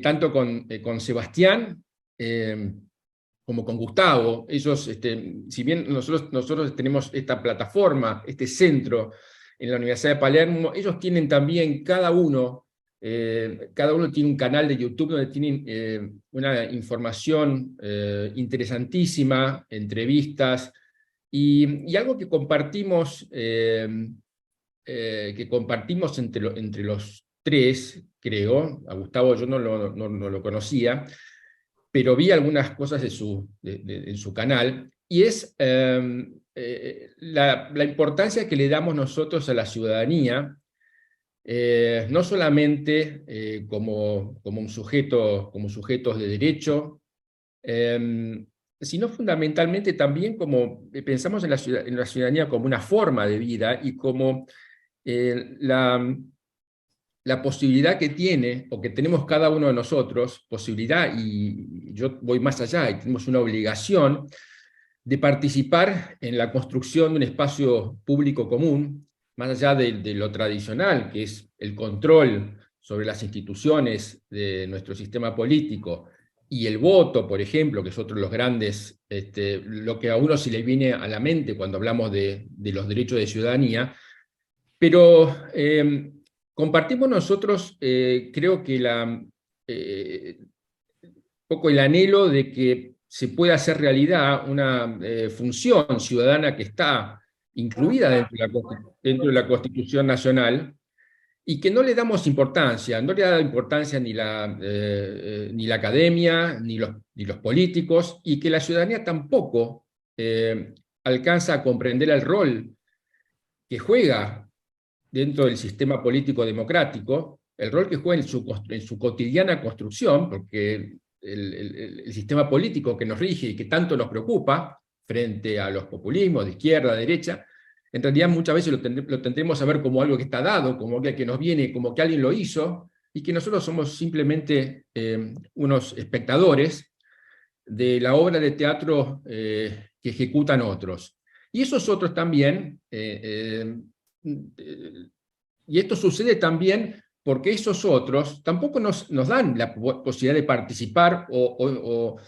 tanto con Sebastián como con Gustavo. Ellos, si bien nosotros tenemos esta plataforma, este centro en la Universidad de Palermo, ellos tienen también cada uno tiene un canal de YouTube donde tienen una información interesantísima, entrevistas, y algo que compartimos entre los tres, creo. A Gustavo yo no lo conocía, pero vi algunas cosas en su canal, y es la importancia que le damos nosotros a la ciudadanía, no solamente como un sujeto, como sujetos de derecho, sino fundamentalmente también como pensamos en la ciudadanía como una forma de vida, y como la posibilidad que tiene, o que tenemos cada uno de nosotros, posibilidad, y yo voy más allá, y tenemos una obligación de participar en la construcción de un espacio público común, más allá de lo tradicional, que es el control sobre las instituciones de nuestro sistema político, y el voto, por ejemplo, que es otro de los grandes, lo que a uno se le viene a la mente cuando hablamos de los derechos de ciudadanía. Pero compartimos nosotros, creo que poco el anhelo de que se pueda hacer realidad una función ciudadana que está incluida dentro de la Constitución Nacional, y que no le damos importancia. No le da importancia ni la academia, ni los políticos, y que la ciudadanía tampoco alcanza a comprender el rol que juega dentro del sistema político democrático, el rol que juega en su cotidiana construcción, porque el sistema político que nos rige y que tanto nos preocupa frente a los populismos de izquierda, derecha, en realidad muchas veces lo tendremos a ver como algo que está dado, como que nos viene, como que alguien lo hizo, y que nosotros somos simplemente unos espectadores de la obra de teatro que ejecutan otros. Y esos otros también, y esto sucede también porque esos otros tampoco nos dan la posibilidad de participar, o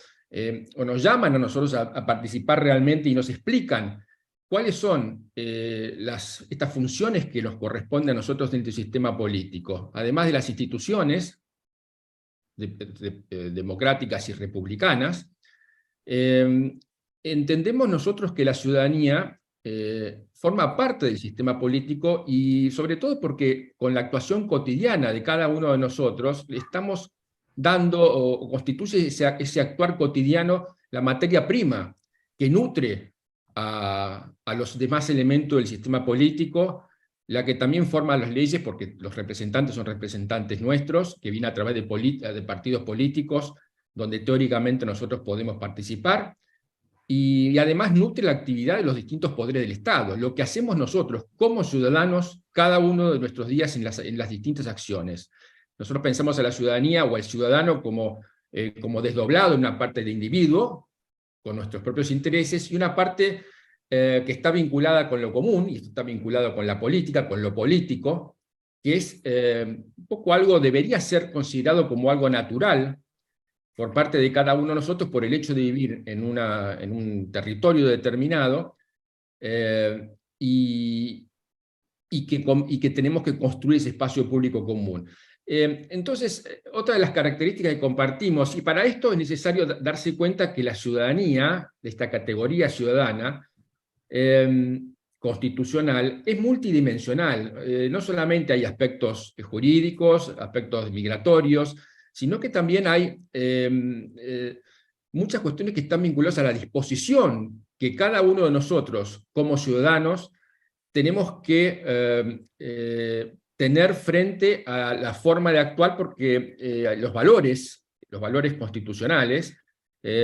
nos llaman a nosotros a participar realmente, y nos explican cuáles son estas funciones que nos corresponden a nosotros dentro del sistema político, además de las instituciones democráticas y republicanas. Entendemos nosotros que la ciudadanía forma parte del sistema político, y sobre todo porque con la actuación cotidiana de cada uno de nosotros le estamos dando, o constituye ese actuar cotidiano, la materia prima que nutre a los demás elementos del sistema político, la que también forma las leyes, porque los representantes son representantes nuestros, que vienen a través de partidos políticos, donde teóricamente nosotros podemos participar, y además nutre la actividad de los distintos poderes del Estado, lo que hacemos nosotros como ciudadanos cada uno de nuestros días en las distintas acciones. Nosotros pensamos a la ciudadanía o al ciudadano como desdoblado en una parte de individuo, con nuestros propios intereses, y una parte que está vinculada con lo común, y esto está vinculado con la política, con lo político, que es un poco algo, debería ser considerado como algo natural por parte de cada uno de nosotros, por el hecho de vivir en un territorio determinado, eh, y, y que tenemos que construir ese espacio público común. Entonces, otra de las características que compartimos, y para esto es necesario darse cuenta que la ciudadanía, de esta categoría ciudadana, constitucional, es multidimensional. No solamente hay aspectos jurídicos, aspectos migratorios, sino que también hay muchas cuestiones que están vinculadas a la disposición que cada uno de nosotros, como ciudadanos, tenemos que tener frente a la forma de actuar, porque los valores constitucionales,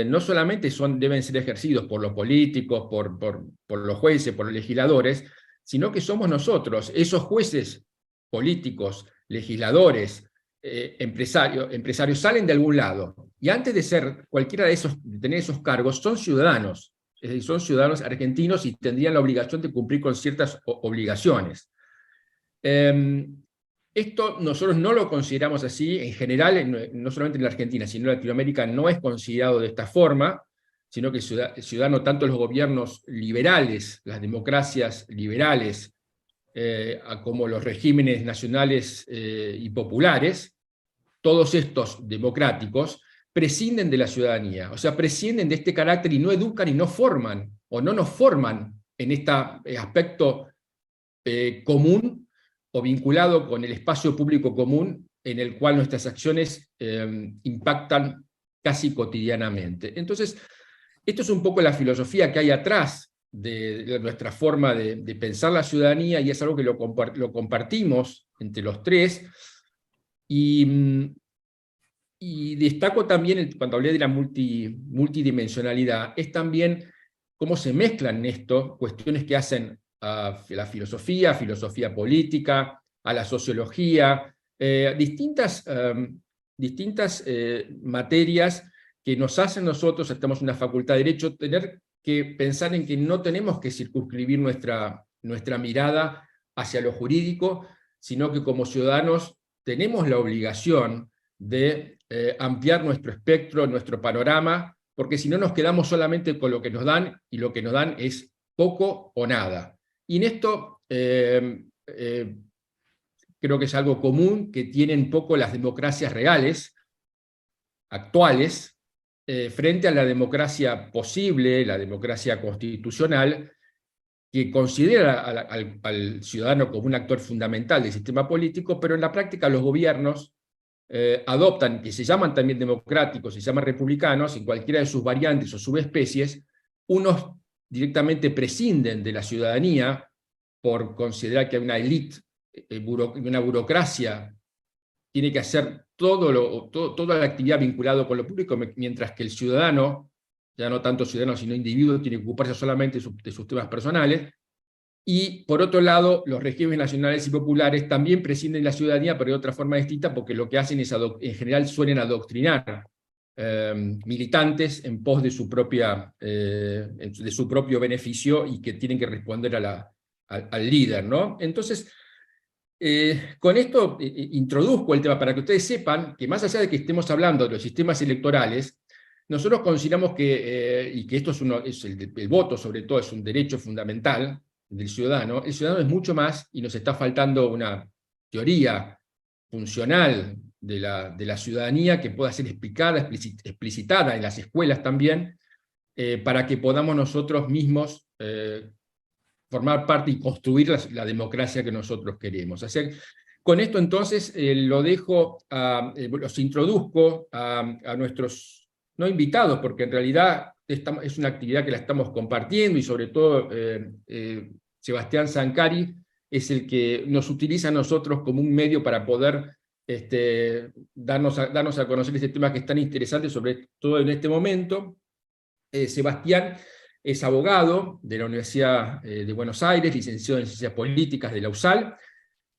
no solamente deben ser ejercidos por los políticos, por los jueces, por los legisladores, sino que somos nosotros, esos jueces políticos, legisladores, empresarios, salen de algún lado, y antes de ser cualquiera de tener esos cargos, son ciudadanos. Es decir, son ciudadanos argentinos y tendrían la obligación de cumplir con ciertas obligaciones. Esto nosotros no lo consideramos así, en general, no solamente en la Argentina, sino en Latinoamérica no es considerado de esta forma, sino que el ciudadano, tanto los gobiernos liberales, las democracias liberales, como los regímenes nacionales y populares, todos estos democráticos, prescinden de la ciudadanía, o sea, prescinden de este carácter y no educan y no forman, o no nos forman en este aspecto común o vinculado con el espacio público común en el cual nuestras acciones impactan casi cotidianamente. Entonces, esto es un poco la filosofía que hay atrás de nuestra forma de pensar la ciudadanía, y es algo que lo compartimos entre los tres. Y destaco también, cuando hablé de la multidimensionalidad, es también cómo se mezclan en esto cuestiones que hacen a la filosofía política, a la sociología, distintas materias que nos hacen nosotros, estamos en una facultad de Derecho, tener que pensar en que no tenemos que circunscribir nuestra mirada hacia lo jurídico, sino que como ciudadanos tenemos la obligación de ampliar nuestro espectro, nuestro panorama, porque si no nos quedamos solamente con lo que nos dan, y lo que nos dan es poco o nada. Y en esto creo que es algo común que tienen poco las democracias reales, actuales, frente a la democracia posible, la democracia constitucional, que considera al ciudadano como un actor fundamental del sistema político, pero en la práctica los gobiernos adoptan, que se llaman también democráticos, se llaman republicanos, en cualquiera de sus variantes o subespecies, unos directamente prescinden de la ciudadanía por considerar que hay una élite, una burocracia, tiene que hacer toda la actividad vinculada con lo público, mientras que el ciudadano, ya no tanto ciudadano sino individuo, tiene que ocuparse solamente de sus temas personales. Y por otro lado, los regímenes nacionales y populares también prescinden de la ciudadanía, pero de otra forma distinta, porque lo que hacen es, en general, suelen adoctrinar militantes en pos de su propio beneficio, y que tienen que responder al líder, ¿no? Entonces, con esto introduzco el tema para que ustedes sepan que, más allá de que estemos hablando de los sistemas electorales, nosotros consideramos que, y que esto es el voto sobre todo es un derecho fundamental del ciudadano. El ciudadano es mucho más, y nos está faltando una teoría funcional de la ciudadanía que pueda ser explicada, explicitada en las escuelas también, para que podamos nosotros mismos formar parte y construir la democracia que nosotros queremos. Así que, con esto entonces lo dejo, los introduzco a nuestros no invitados, porque en realidad es una actividad que la estamos compartiendo, y sobre todo Sebastián Zancari es el que nos utiliza a nosotros como un medio para poder darnos a conocer este tema que es tan interesante, sobre todo en este momento. Sebastián es abogado de la Universidad de Buenos Aires, licenciado en Ciencias Políticas de la USAL,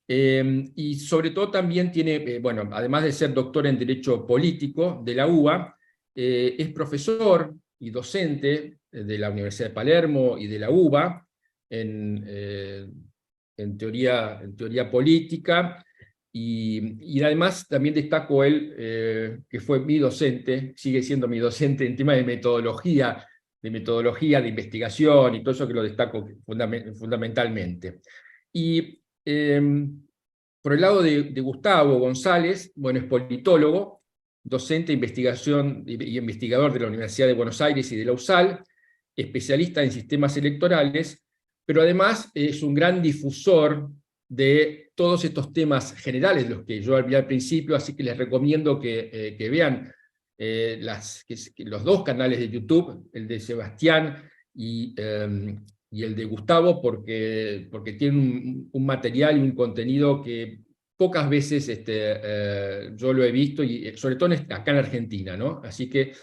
y sobre todo también tiene, bueno, además de ser doctor en Derecho Político de la UBA, es profesor y docente de la Universidad de Palermo y de la UBA en teoría política, y además también destaco él, que fue mi docente, sigue siendo mi docente en temas de metodología, de investigación, y todo eso que lo destaco fundamentalmente. Y por el lado de Gustavo González, bueno, es politólogo, docente y investigador de la Universidad de Buenos Aires y de la USAL, especialista en sistemas electorales, pero además es un gran difusor de todos estos temas generales, los que yo hablé al principio, así que les recomiendo que vean los dos canales de YouTube, el de Sebastián y el de Gustavo, porque tienen un material y un contenido que pocas veces yo lo he visto, y sobre todo acá en Argentina, ¿no? Así que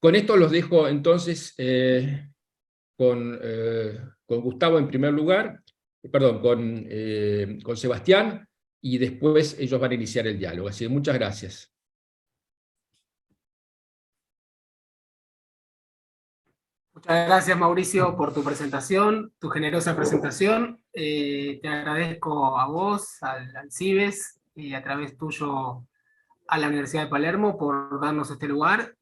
con esto los dejo entonces con Gustavo en primer lugar, perdón, con Sebastián, y después ellos van a iniciar el diálogo. Así que muchas gracias. Muchas gracias, Mauricio, por tu generosa presentación. Te agradezco a vos, al CIBES, y a través tuyo a la Universidad de Palermo por darnos este lugar,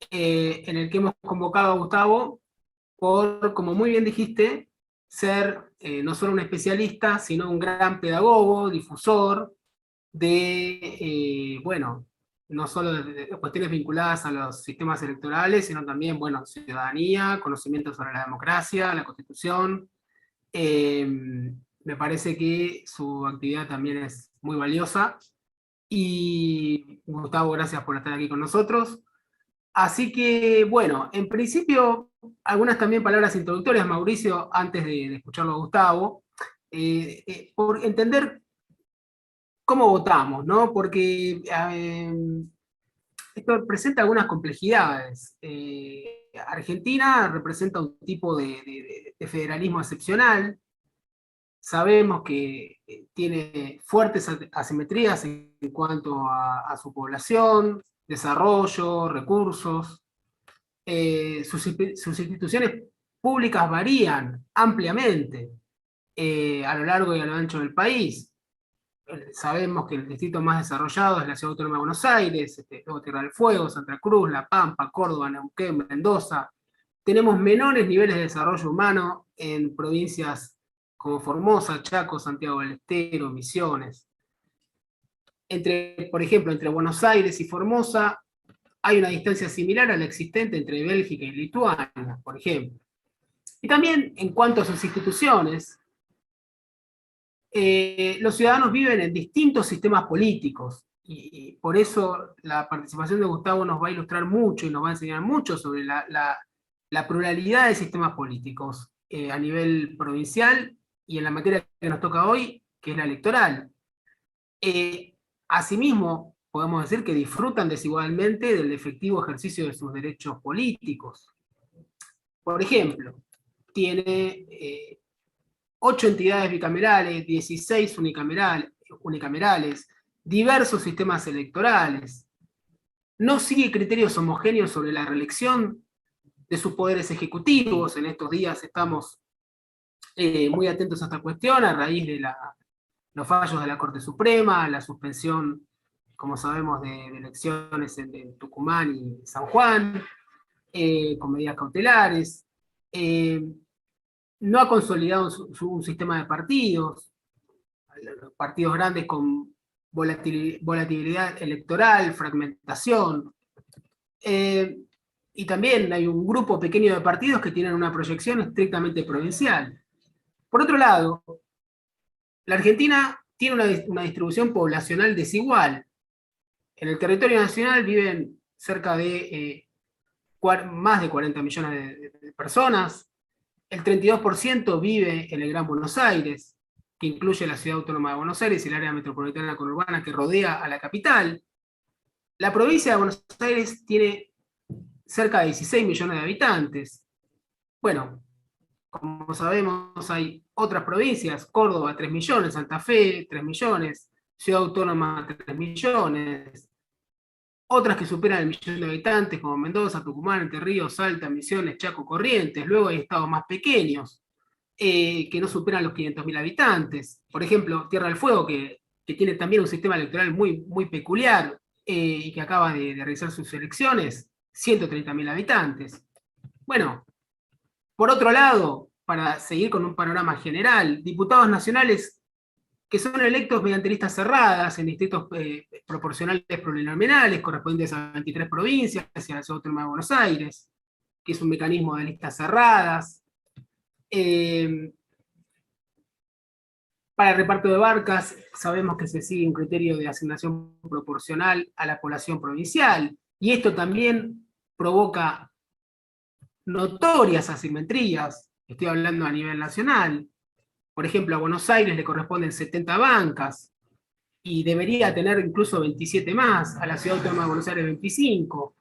en el que hemos convocado a Gustavo por, como muy bien dijiste, ser no solo un especialista, sino un gran pedagogo, difusor bueno, no solo de cuestiones vinculadas a los sistemas electorales, sino también, bueno, ciudadanía, conocimiento sobre la democracia, la Constitución. Me parece que su actividad también es muy valiosa. Y Gustavo, gracias por estar aquí con nosotros. Así que, bueno, en principio, algunas también palabras introductorias, Mauricio, antes de escucharlo a Gustavo, por entender cómo votamos, ¿no? Porque esto presenta algunas complejidades. Argentina representa un tipo de federalismo excepcional. Sabemos que tiene fuertes asimetrías en cuanto a su población, desarrollo, recursos. Sus instituciones públicas varían ampliamente a lo largo y a lo ancho del país. Sabemos que el distrito más desarrollado es la Ciudad Autónoma de Buenos Aires, luego Tierra del Fuego, Santa Cruz, La Pampa, Córdoba, Neuquén, Mendoza. Tenemos menores niveles de desarrollo humano en provincias como Formosa, Chaco, Santiago del Estero, Misiones. Por ejemplo, entre Buenos Aires y Formosa hay una distancia similar a la existente entre Bélgica y Lituania, por ejemplo. Y también en cuanto a sus instituciones, los ciudadanos viven en distintos sistemas políticos, y por eso la participación de Gustavo nos va a ilustrar mucho y nos va a enseñar mucho sobre la pluralidad de sistemas políticos a nivel provincial y en la materia que nos toca hoy, que es la electoral. Asimismo, podemos decir que disfrutan desigualmente del efectivo ejercicio de sus derechos políticos. Por ejemplo, tiene 8 entidades bicamerales, 16 unicamerales, diversos sistemas electorales. No sigue criterios homogéneos sobre la reelección de sus poderes ejecutivos. En estos días estamos muy atentos a esta cuestión a raíz de los fallos de la Corte Suprema, la suspensión, como sabemos, de elecciones en Tucumán y San Juan, con medidas cautelares. No ha consolidado un sistema de partidos, partidos grandes con volatilidad electoral, fragmentación. Y también hay un grupo pequeño de partidos que tienen una proyección estrictamente provincial. Por otro lado, la Argentina tiene una distribución poblacional desigual. En el territorio nacional viven cerca de más de 40 millones de personas. El 32% vive en el Gran Buenos Aires, que incluye la Ciudad Autónoma de Buenos Aires y el área metropolitana conurbana que rodea a la capital. La provincia de Buenos Aires tiene cerca de 16 millones de habitantes. Bueno, como sabemos, hay otras provincias, Córdoba 3 millones, Santa Fe 3 millones, Ciudad Autónoma 3 millones, otras que superan el millón de habitantes, como Mendoza, Tucumán, Entre Ríos, Salta, Misiones, Chaco, Corrientes. Luego hay estados más pequeños, que no superan los 500.000 habitantes. Por ejemplo, Tierra del Fuego, que tiene también un sistema electoral muy, muy peculiar, y que acaba de realizar sus elecciones, 130.000 habitantes. Bueno, por otro lado, para seguir con un panorama general, diputados nacionales que son electos mediante listas cerradas en distritos proporcionales plurinominales correspondientes a 23 provincias y a la Ciudad Autónoma de Buenos Aires, que es un mecanismo de listas cerradas. Para el reparto de barcas, sabemos que se sigue un criterio de asignación proporcional a la población provincial, y esto también provoca notorias asimetrías. Estoy hablando a nivel nacional. Por ejemplo, a Buenos Aires le corresponden 70 bancas, y debería tener incluso 27 más, a la Ciudad Autónoma de Buenos Aires 25.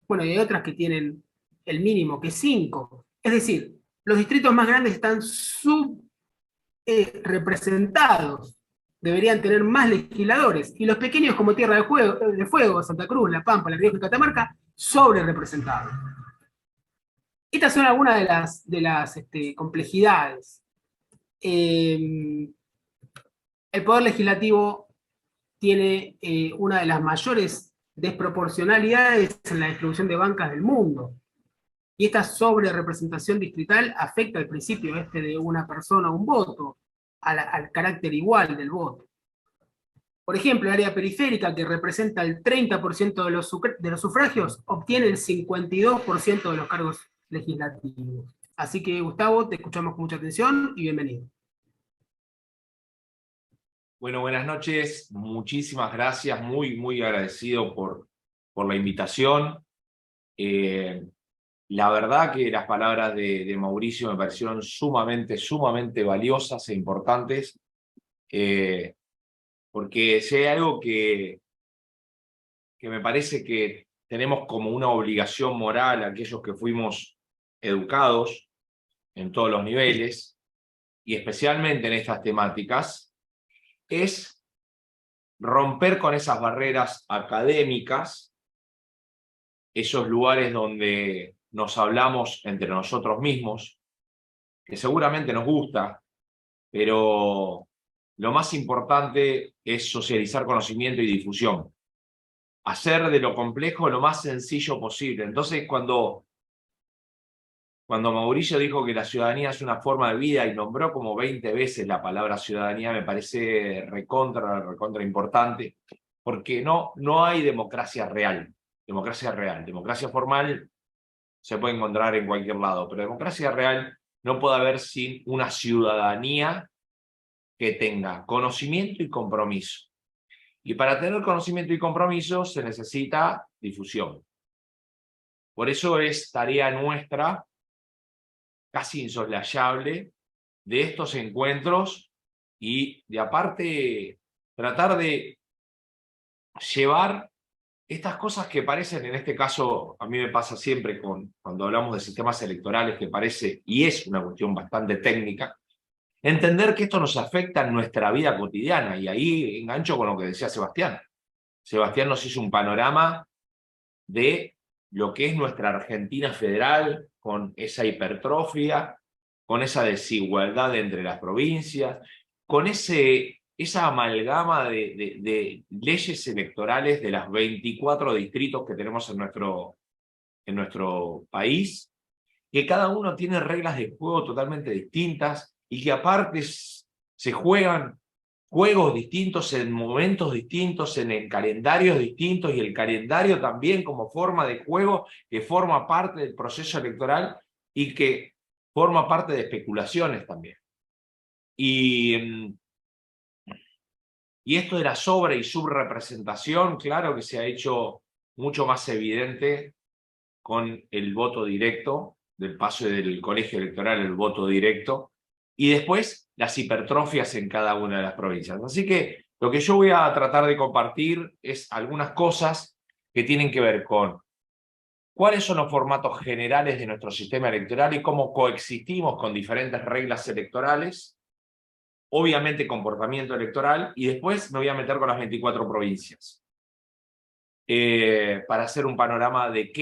Bueno, y hay otras que tienen el mínimo, que es 5. Es decir, los distritos más grandes están subrepresentados, deberían tener más legisladores, y los pequeños como Tierra de Fuego, Santa Cruz, La Pampa, La Rioja y Catamarca, sobre representados. Estas son algunas de las complejidades. El Poder Legislativo tiene una de las mayores desproporcionalidades en la distribución de bancas del mundo. Y esta sobrerepresentación distrital afecta al principio este de una persona, un voto, al carácter igual del voto. Por ejemplo, el área periférica, que representa el 30% de los sufragios, obtiene el 52% de los cargos legislativos. Así que, Gustavo, te escuchamos con mucha atención y bienvenido. Bueno, buenas noches. Muchísimas gracias. Muy agradecido por la invitación. La verdad que las palabras de Mauricio me parecieron sumamente valiosas e importantes. Porque si hay algo que me parece que tenemos como una obligación moral, aquellos que fuimos educados en todos los niveles, y especialmente en estas temáticas, es romper con esas barreras académicas, esos lugares donde nos hablamos entre nosotros mismos, que seguramente nos gusta, pero lo más importante es socializar conocimiento y difusión. Hacer de lo complejo lo más sencillo posible. Entonces, cuando Mauricio dijo que la ciudadanía es una forma de vida y nombró como 20 veces la palabra ciudadanía, me parece recontra importante, porque no hay democracia real. Democracia formal se puede encontrar en cualquier lado, pero democracia real no puede haber sin una ciudadanía que tenga conocimiento y compromiso. Y para tener conocimiento y compromiso se necesita difusión. Por eso es tarea nuestra, casi insoslayable, de estos encuentros y de aparte tratar de llevar estas cosas que parecen, en este caso a mí me pasa siempre cuando hablamos de sistemas electorales, que parece y es una cuestión bastante técnica, entender que esto nos afecta en nuestra vida cotidiana, y ahí engancho con lo que decía Sebastián. Sebastián nos hizo un panorama de lo que es nuestra Argentina federal, con esa hipertrofia, con esa desigualdad entre las provincias, con esa amalgama de leyes electorales de las 24 distritos que tenemos en nuestro país, que cada uno tiene reglas de juego totalmente distintas y que aparte se juegan juegos distintos en momentos distintos, en calendarios distintos, y el calendario también como forma de juego que forma parte del proceso electoral y que forma parte de especulaciones también. Y esto de la sobre y subrepresentación, claro que se ha hecho mucho más evidente con el voto directo, del paso del colegio electoral, el voto directo, y después las hipertrofias en cada una de las provincias. Así que lo que yo voy a tratar de compartir es algunas cosas que tienen que ver con cuáles son los formatos generales de nuestro sistema electoral y cómo coexistimos con diferentes reglas electorales, obviamente comportamiento electoral, y después me voy a meter con las 24 provincias. Para hacer un panorama de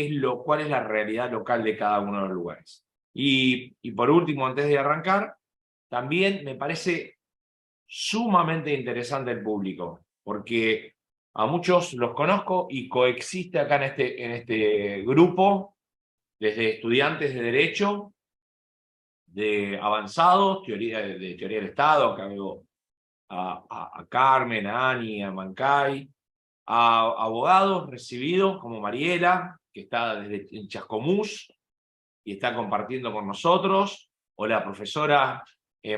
cuál es la realidad local de cada uno de los lugares. Y por último, antes de arrancar, también me parece sumamente interesante el público, porque a muchos los conozco y coexiste acá en este grupo, desde estudiantes de Derecho, de avanzados, de teoría del Estado, acá veo a Carmen, a Ani, a Mancay, a abogados recibidos como Mariela, que está desde Chascomús y está compartiendo con nosotros, o la profesora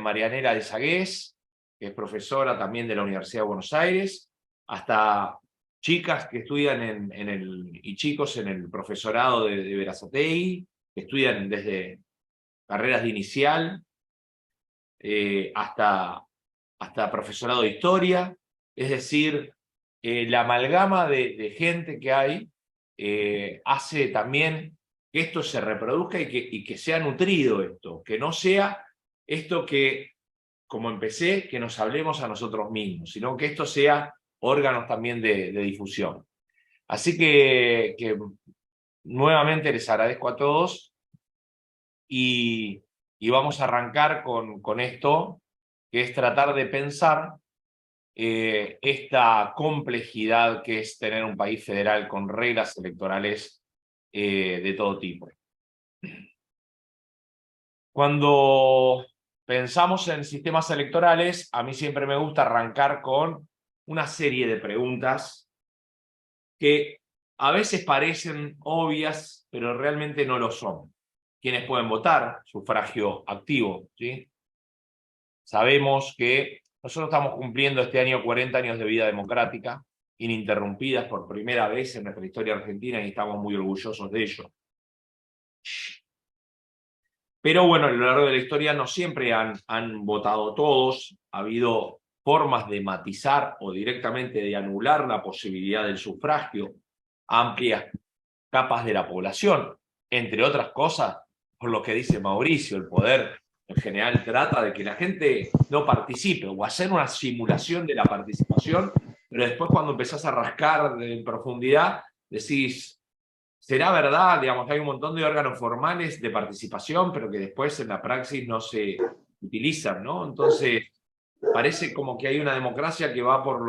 Marianela de Sagués, que es profesora también de la Universidad de Buenos Aires, hasta chicas que estudian y chicos en el profesorado de Berazategui, que estudian desde carreras de inicial hasta profesorado de historia. Es decir, la amalgama de gente que hay hace también que esto se reproduzca y que sea nutrido esto, que no sea esto que, como empecé, que nos hablemos a nosotros mismos, sino que esto sea órganos también de difusión. Así que nuevamente les agradezco a todos y vamos a arrancar con esto, que es tratar de pensar esta complejidad que es tener un país federal con reglas electorales de todo tipo. Cuando pensamos en sistemas electorales, a mí siempre me gusta arrancar con una serie de preguntas que a veces parecen obvias, pero realmente no lo son. ¿Quiénes pueden votar? Sufragio activo, ¿sí? Sabemos que nosotros estamos cumpliendo este año 40 años de vida democrática, ininterrumpidas por primera vez en nuestra historia argentina, y estamos muy orgullosos de ello. Pero bueno, a lo largo de la historia no siempre han votado todos, ha habido formas de matizar o directamente de anular la posibilidad del sufragio a amplias capas de la población, entre otras cosas, por lo que dice Mauricio, el poder en general trata de que la gente no participe o hacer una simulación de la participación, pero después cuando empezás a rascar en profundidad, decís, ¿será verdad? Digamos, que hay un montón de órganos formales de participación, pero que después en la praxis no se utilizan, ¿no? Entonces, parece como que hay una democracia que va por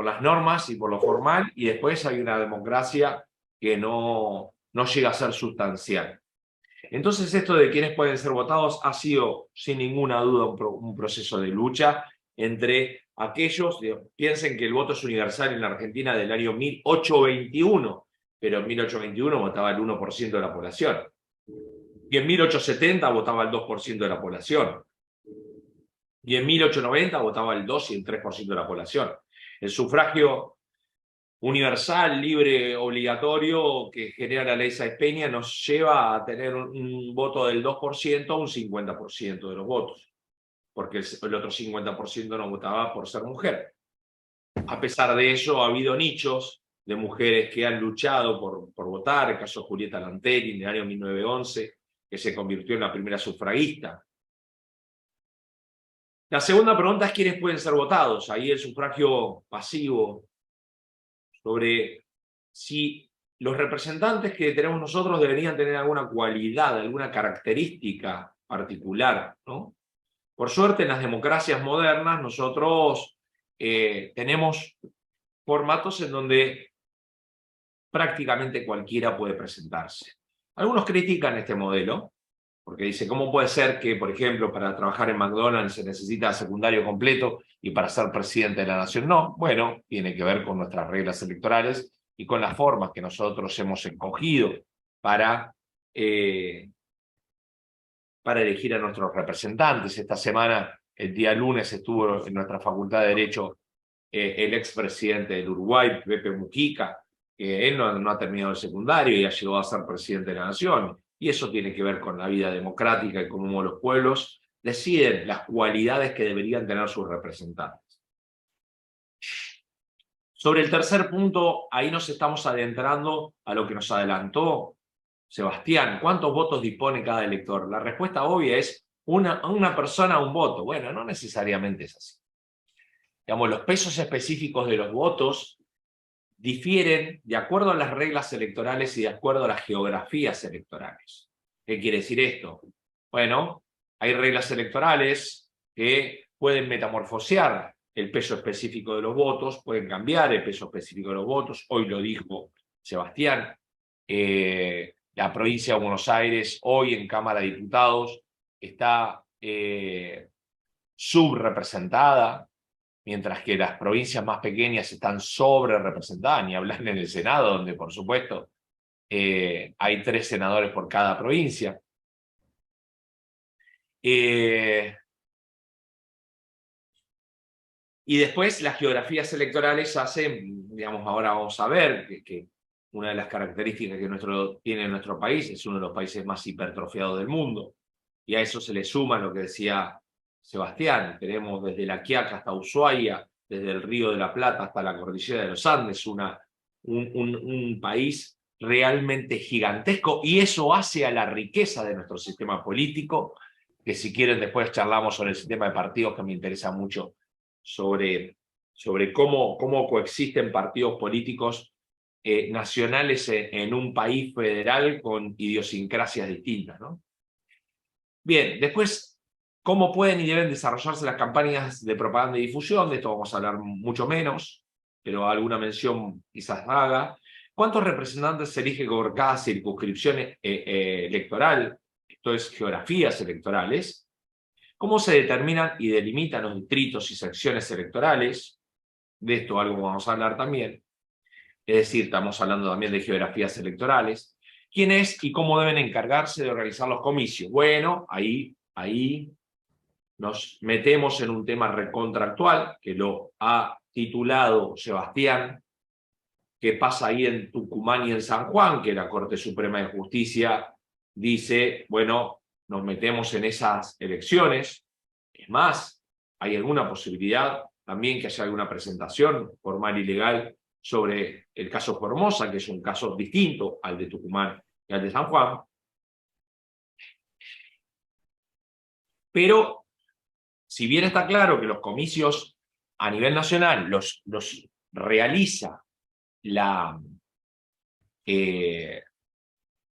las normas y por lo formal, y después hay una democracia que no llega a ser sustancial. Entonces, esto de quiénes pueden ser votados ha sido, sin ninguna duda, un proceso de lucha entre aquellos, piensen que el voto es universal en la Argentina del año 1821, pero en 1821 votaba el 1% de la población. Y en 1870 votaba el 2% de la población. Y en 1890 votaba el 2 y el 3% de la población. El sufragio universal, libre, obligatorio que genera la ley Sáenz Peña nos lleva a tener un voto del 2% a un 50% de los votos, porque el otro 50% no votaba por ser mujer. A pesar de ello, ha habido nichos de mujeres que han luchado por votar, el caso de Julieta Lanteri en el año 1911, que se convirtió en la primera sufragista. La segunda pregunta es quiénes pueden ser votados. Ahí el sufragio pasivo, sobre si los representantes que tenemos nosotros deberían tener alguna cualidad, alguna característica particular, ¿no? Por suerte, en las democracias modernas nosotros tenemos formatos en donde prácticamente cualquiera puede presentarse. Algunos critican este modelo, porque dicen, ¿cómo puede ser que, por ejemplo, para trabajar en McDonald's se necesita secundario completo y para ser presidente de la nación no? Bueno, tiene que ver con nuestras reglas electorales y con las formas que nosotros hemos escogido para elegir a nuestros representantes. Esta semana, el día lunes, estuvo en nuestra Facultad de Derecho el expresidente del Uruguay, Pepe Mujica, que él no ha terminado el secundario y ha llegado a ser presidente de la nación. Y eso tiene que ver con la vida democrática y cómo los pueblos deciden las cualidades que deberían tener sus representantes. Sobre el tercer punto, ahí nos estamos adentrando a lo que nos adelantó Sebastián. ¿Cuántos votos dispone cada elector? La respuesta obvia es una persona, un voto. Bueno, no necesariamente es así. Digamos, los pesos específicos de los votos difieren de acuerdo a las reglas electorales y de acuerdo a las geografías electorales. ¿Qué quiere decir esto? Bueno, hay reglas electorales que pueden metamorfosear el peso específico de los votos, pueden cambiar el peso específico de los votos. Hoy lo dijo Sebastián. La provincia de Buenos Aires, hoy en Cámara de Diputados, está subrepresentada, mientras que las provincias más pequeñas están sobre representadas, ni hablar en el Senado, donde por supuesto hay 3 senadores por cada provincia. Y después las geografías electorales hacen, digamos, ahora vamos a ver que una de las características que tiene nuestro país es uno de los países más hipertrofiados del mundo, y a eso se le suma lo que decía Sebastián. Tenemos desde La Quiaca hasta Ushuaia, desde el Río de la Plata hasta la Cordillera de los Andes, un país realmente gigantesco, y eso hace a la riqueza de nuestro sistema político, que si quieren después charlamos sobre el sistema de partidos, que me interesa mucho, sobre cómo coexisten partidos políticos nacionales en un país federal con idiosincrasias distintas, ¿no? Bien, después ¿Cómo pueden y deben desarrollarse las campañas de propaganda y difusión? De esto vamos a hablar mucho menos, pero alguna mención quizás haga. ¿Cuántos representantes se elige por cada circunscripción electoral? Esto es, geografías electorales. ¿Cómo se determinan y delimitan los distritos y secciones electorales? De esto algo vamos a hablar también. Es decir, estamos hablando también de geografías electorales. ¿Quién es y cómo deben encargarse de organizar los comicios? Bueno, ahí nos metemos en un tema recontractual, que lo ha titulado Sebastián, que pasa ahí en Tucumán y en San Juan, que la Corte Suprema de Justicia dice, bueno, nos metemos en esas elecciones. Es más, hay alguna posibilidad también que haya alguna presentación formal y legal sobre el caso Formosa, que es un caso distinto al de Tucumán y al de San Juan. Pero, si bien está claro que los comicios a nivel nacional los realiza el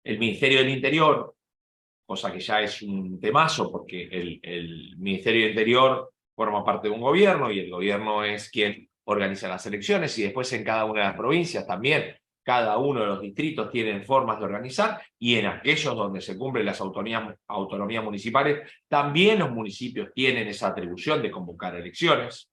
Ministerio del Interior, cosa que ya es un temazo, porque el Ministerio del Interior forma parte de un gobierno y el gobierno es quien organiza las elecciones, y después en cada una de las provincias también, cada uno de los distritos tienen formas de organizar, y en aquellos donde se cumplen las autonomías municipales, también los municipios tienen esa atribución de convocar elecciones.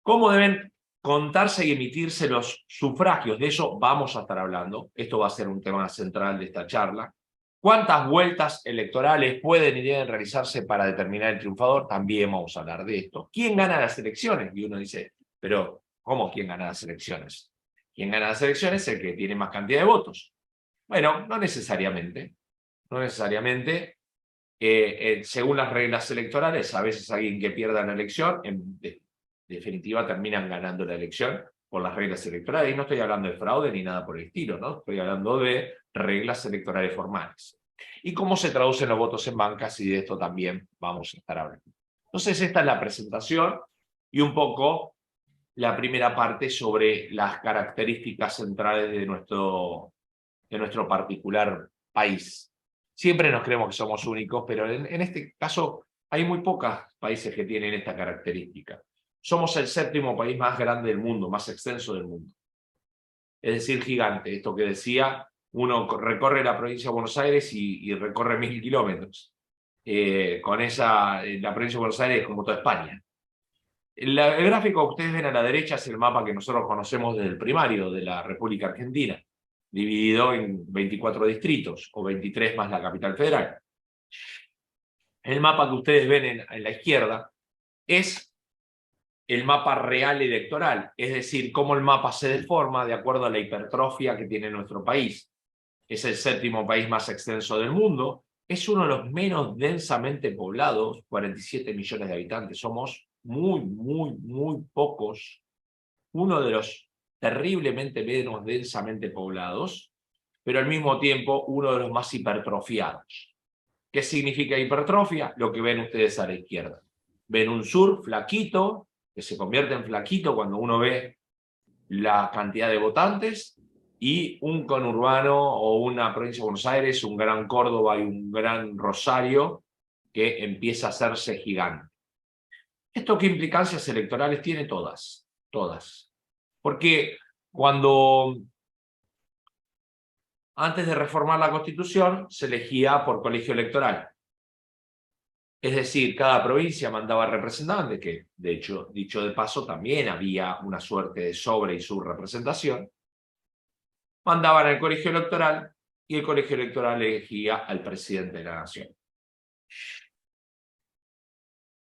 ¿Cómo deben contarse y emitirse los sufragios? De eso vamos a estar hablando. Esto va a ser un tema central de esta charla. ¿Cuántas vueltas electorales pueden y deben realizarse para determinar el triunfador? También vamos a hablar de esto. ¿Quién gana las elecciones? Y uno dice, pero ¿cómo quién gana las elecciones? ¿Quién gana las elecciones? Es el que tiene más cantidad de votos. Bueno, no necesariamente. No necesariamente. Según las reglas electorales, a veces alguien que pierda la elección, en definitiva terminan ganando la elección por las reglas electorales. Y no estoy hablando de fraude ni nada por el estilo, ¿no? Estoy hablando de reglas electorales formales. ¿Y cómo se traducen los votos en bancas? Y de esto también vamos a estar hablando. Entonces, esta es la presentación y un poco la primera parte sobre las características centrales de nuestro particular país. Siempre nos creemos que somos únicos, pero en este caso hay muy pocos países que tienen esta característica. Somos el 7º país más grande del mundo, más extenso del mundo. Es decir, gigante. Esto que decía, uno recorre la provincia de Buenos Aires y recorre 1000 kilómetros. Con la provincia de Buenos Aires es como toda España. El gráfico que ustedes ven a la derecha es el mapa que nosotros conocemos desde el primario de la República Argentina, dividido en 24 distritos, o 23 más la capital federal. El mapa que ustedes ven en la izquierda es el mapa real electoral, es decir, cómo el mapa se deforma de acuerdo a la hipertrofia que tiene nuestro país. Es el 7º país más extenso del mundo, es uno de los menos densamente poblados, 47 millones de habitantes, somos muy pocos, uno de los terriblemente menos densamente poblados, pero al mismo tiempo uno de los más hipertrofiados. ¿Qué significa hipertrofia? Lo que ven ustedes a la izquierda. Ven un sur flaquito, que se convierte en flaquito cuando uno ve la cantidad de votantes, y un conurbano o una provincia de Buenos Aires, un gran Córdoba y un gran Rosario, que empieza a hacerse gigante. ¿Esto qué implicancias electorales tiene? Todas. Porque cuando, antes de reformar la Constitución, se elegía por colegio electoral. Es decir, cada provincia mandaba representantes, que de hecho, dicho de paso, también había una suerte de sobre y subrepresentación. Mandaban al colegio electoral y el colegio electoral elegía al presidente de la nación.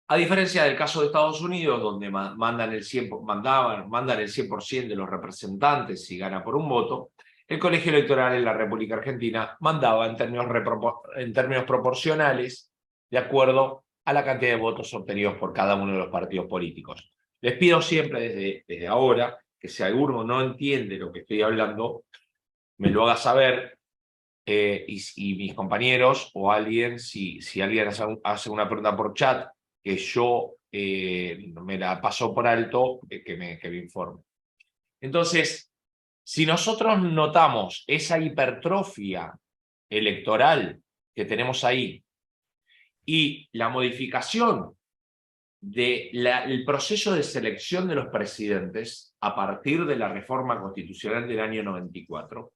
A diferencia del caso de Estados Unidos, donde mandan el 100% de los representantes y gana por un voto, el colegio electoral en la República Argentina mandaba en términos proporcionales, de acuerdo a la cantidad de votos obtenidos por cada uno de los partidos políticos. Les pido siempre desde ahora que si alguno no entiende lo que estoy hablando, me lo haga saber, y mis compañeros o alguien, si alguien hace una pregunta por chat que yo me la paso por alto, que me informe. Entonces, si nosotros notamos esa hipertrofia electoral que tenemos ahí, y la modificación del proceso de selección de los presidentes a partir de la reforma constitucional del año 94,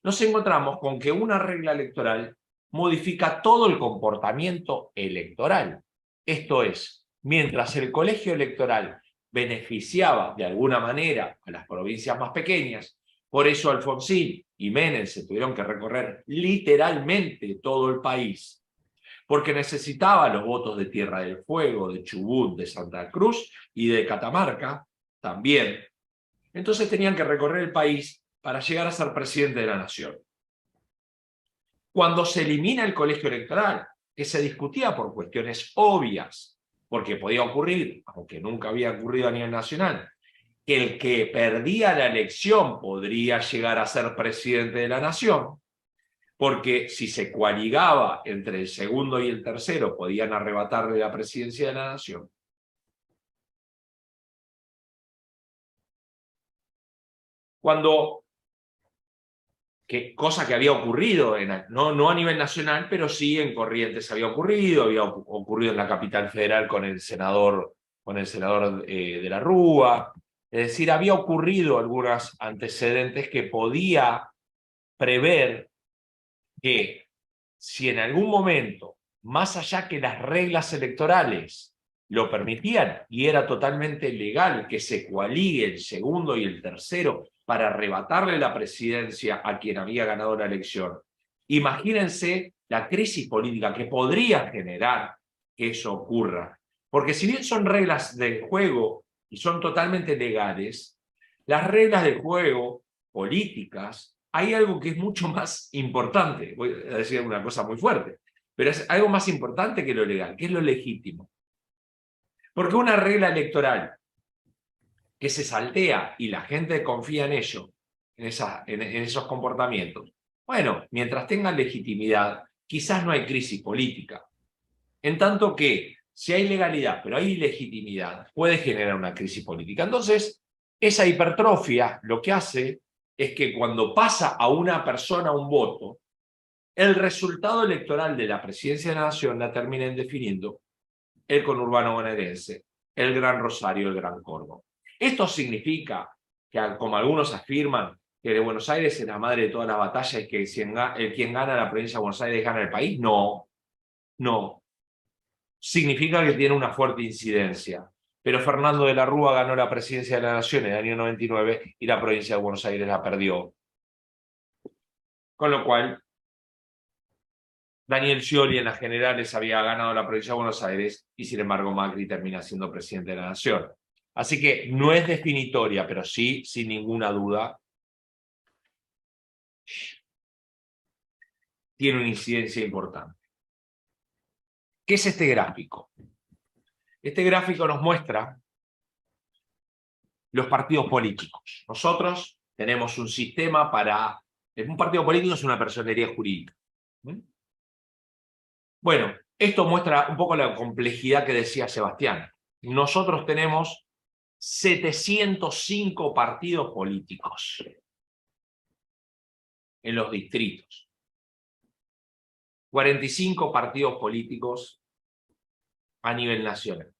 nos encontramos con que una regla electoral modifica todo el comportamiento electoral. Esto es, mientras el colegio electoral beneficiaba de alguna manera a las provincias más pequeñas, por eso Alfonsín y Menem se tuvieron que recorrer literalmente todo el país, porque necesitaba los votos de Tierra del Fuego, de Chubut, de Santa Cruz y de Catamarca también. Entonces tenían que recorrer el país para llegar a ser presidente de la nación. Cuando se elimina el colegio electoral, que se discutía por cuestiones obvias, porque podía ocurrir, aunque nunca había ocurrido a nivel nacional, que el que perdía la elección podría llegar a ser presidente de la nación, porque si se coaligaba entre el segundo y el tercero, podían arrebatarle la presidencia de la nación. Cosa que había ocurrido, no a nivel nacional, pero sí en Corrientes había ocurrido en la capital federal con el senador de la Rúa. Es decir, había ocurrido algunos antecedentes que podía prever que si en algún momento, más allá que las reglas electorales lo permitían, y era totalmente legal que se coaligue el segundo y el tercero para arrebatarle la presidencia a quien había ganado la elección, imagínense la crisis política que podría generar que eso ocurra. Porque si bien son reglas del juego y son totalmente legales, las reglas del juego políticas, hay algo que es mucho más importante. Voy a decir una cosa muy fuerte, pero es algo más importante que lo legal, que es lo legítimo. Porque una regla electoral que se saltea y la gente confía en ello, en esos comportamientos, bueno, mientras tengan legitimidad, quizás no hay crisis política. En tanto que, si hay legalidad, pero hay ilegitimidad, puede generar una crisis política. Entonces, esa hipertrofia lo que hace es que cuando pasa a una persona un voto, el resultado electoral de la presidencia de la nación la terminen definiendo el conurbano bonaerense, el Gran Rosario, el Gran Córdoba. Esto significa que, como algunos afirman, que de Buenos Aires es la madre de todas las batallas y que quien gana la provincia de Buenos Aires gana el país. No, no. Significa que tiene una fuerte incidencia. Pero Fernando de la Rúa ganó la presidencia de la Nación en el año 99 y la provincia de Buenos Aires la perdió. Con lo cual, Daniel Scioli en las generales había ganado la provincia de Buenos Aires y sin embargo Macri termina siendo presidente de la Nación. Así que no es definitoria, pero sí, sin ninguna duda, tiene una incidencia importante. ¿Qué es este gráfico? Este gráfico nos muestra los partidos políticos. Nosotros tenemos un sistema para... Un partido político es una personería jurídica. Bueno, esto muestra un poco la complejidad que decía Sebastián. Nosotros tenemos 705 partidos políticos en los distritos. 45 partidos políticos a nivel nacional.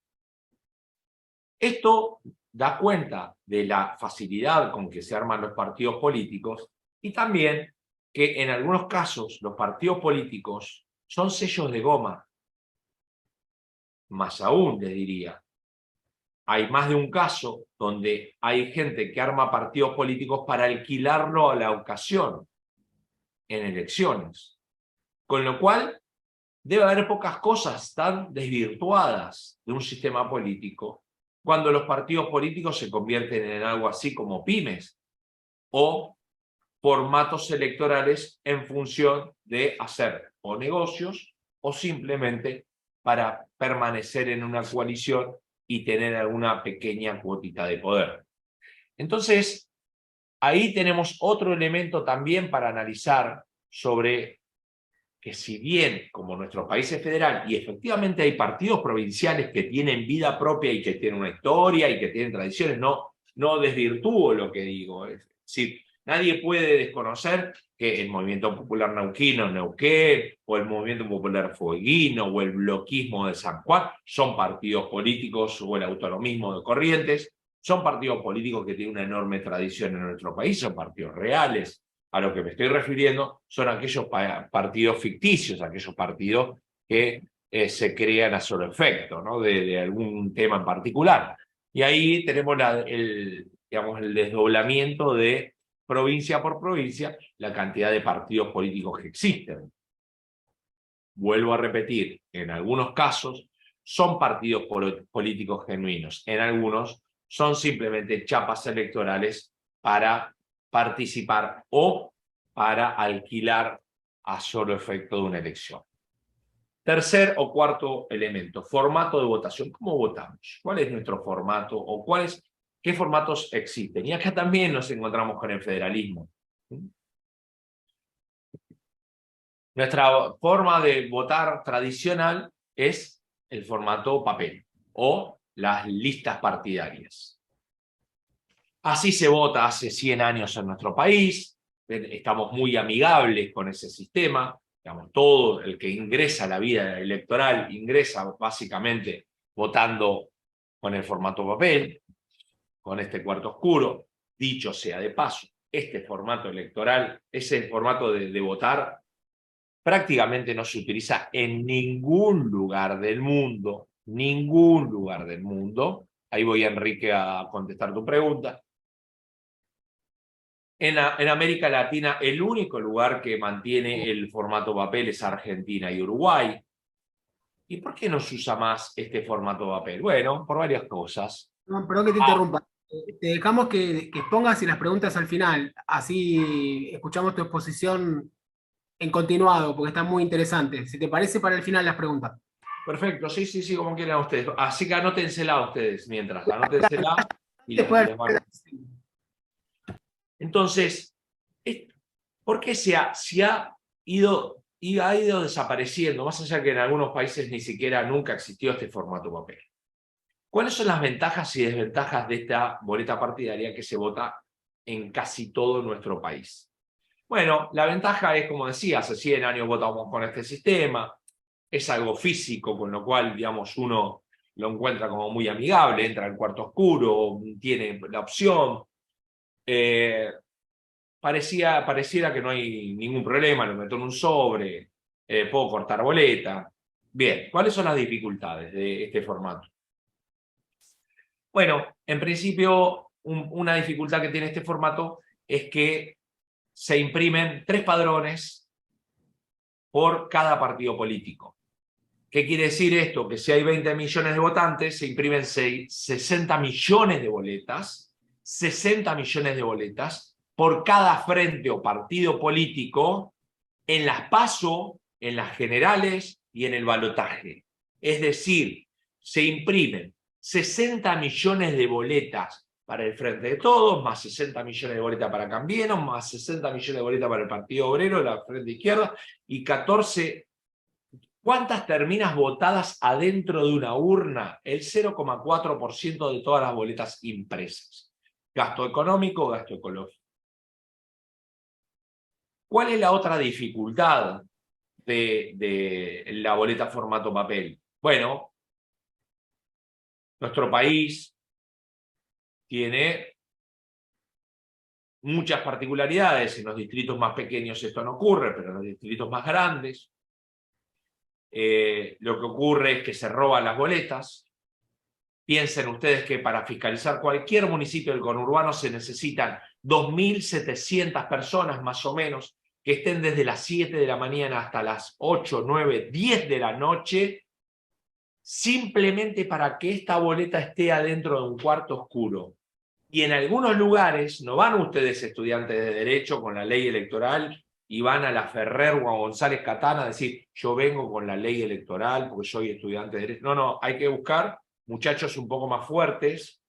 Esto da cuenta de la facilidad con que se arman los partidos políticos y también que en algunos casos los partidos políticos son sellos de goma. Más aún, les diría, hay más de un caso donde hay gente que arma partidos políticos para alquilarlo a la ocasión en elecciones. Con lo cual, debe haber pocas cosas tan desvirtuadas de un sistema político cuando los partidos políticos se convierten en algo así como pymes o formatos electorales en función de hacer o negocios o simplemente para permanecer en una coalición y tener alguna pequeña cuotita de poder. Entonces, ahí tenemos otro elemento también para analizar sobre que si bien, como nuestro país es federal, y efectivamente hay partidos provinciales que tienen vida propia y que tienen una historia y que tienen tradiciones, no desvirtúo lo que digo. Es decir, Nadie puede desconocer que el Movimiento Popular Neuquino, Neuquén, o el Movimiento Popular Fueguino, o el bloquismo de San Juan, son partidos políticos, o el autonomismo de Corrientes, son partidos políticos que tienen una enorme tradición en nuestro país, son partidos reales. A lo que me estoy refiriendo son aquellos partidos ficticios, aquellos partidos que se crean a solo efecto, ¿no? de algún tema en particular. Y ahí tenemos digamos, el desdoblamiento de provincia por provincia, la cantidad de partidos políticos que existen. Vuelvo a repetir, en algunos casos son partidos políticos genuinos, en algunos son simplemente chapas electorales para participar o para alquilar a solo efecto de una elección. Tercer o cuarto elemento, formato de votación. ¿Cómo votamos? ¿Cuál es nuestro formato? ¿O qué formatos existen? Y acá también nos encontramos con el federalismo. Nuestra forma de votar tradicional es el formato papel o las listas partidarias. Así se vota hace 100 años en nuestro país, estamos muy amigables con ese sistema, digamos, todo el que ingresa a la vida electoral ingresa básicamente votando con el formato papel, con este cuarto oscuro. Dicho sea de paso, este formato electoral, ese formato de votar, prácticamente no se utiliza en ningún lugar del mundo, ningún lugar del mundo. Ahí voy, Enrique, a contestar tu pregunta. En América Latina, el único lugar que mantiene el formato papel es Argentina y Uruguay. ¿Y por qué no se usa más este formato papel? Bueno, por varias cosas. No, perdón que te interrumpa. Te dejamos que expongas y las preguntas al final. Así escuchamos tu exposición en continuado, porque está muy interesante. Si te parece, para el final las preguntas. Perfecto, sí, sí, sí, como quieran ustedes. Así que anótensela ustedes mientras. Anótensela y Después, les van. Entonces, ¿por qué se ha ido desapareciendo? Más allá que en algunos países ni siquiera nunca existió este formato papel. ¿Cuáles son las ventajas y desventajas de esta boleta partidaria que se vota en casi todo nuestro país? Bueno, la ventaja es, como decía, hace 100 años votamos con este sistema, es algo físico, con lo cual, digamos, uno lo encuentra como muy amigable, entra al cuarto oscuro, tiene la opción. Pareciera que no hay ningún problema, lo meto en un sobre, puedo cortar boleta. Bien, ¿cuáles son las dificultades de este formato? Bueno, en principio, una dificultad que tiene este formato es que se imprimen 3 padrones por cada partido político. ¿Qué quiere decir esto? Que si hay 20 millones de votantes, se imprimen 60 millones de boletas, 60 millones de boletas por cada frente o partido político en las PASO, en las generales y en el balotaje. Es decir, se imprimen 60 millones de boletas para el Frente de Todos, más 60 millones de boletas para Cambiemos, más 60 millones de boletas para el Partido Obrero, la Frente Izquierda, y 14... ¿Cuántas terminas votadas adentro de una urna? El 0,4% de todas las boletas impresas. Gasto económico, gasto ecológico. ¿Cuál es la otra dificultad de la boleta formato papel? Bueno, nuestro país tiene muchas particularidades. En los distritos más pequeños esto no ocurre, pero en los distritos más grandes lo que ocurre es que se roban las boletas. Piensen ustedes que para fiscalizar cualquier municipio del conurbano se necesitan 2.700 personas más o menos que estén desde las 7 de la mañana hasta las 8, 9, 10 de la noche simplemente para que esta boleta esté adentro de un cuarto oscuro. Y en algunos lugares no van ustedes estudiantes de Derecho con la ley electoral y van a la Ferrer o a González Catana a decir, yo vengo con la ley electoral porque soy estudiante de Derecho. No, no, hay que buscar muchachos un poco más fuertes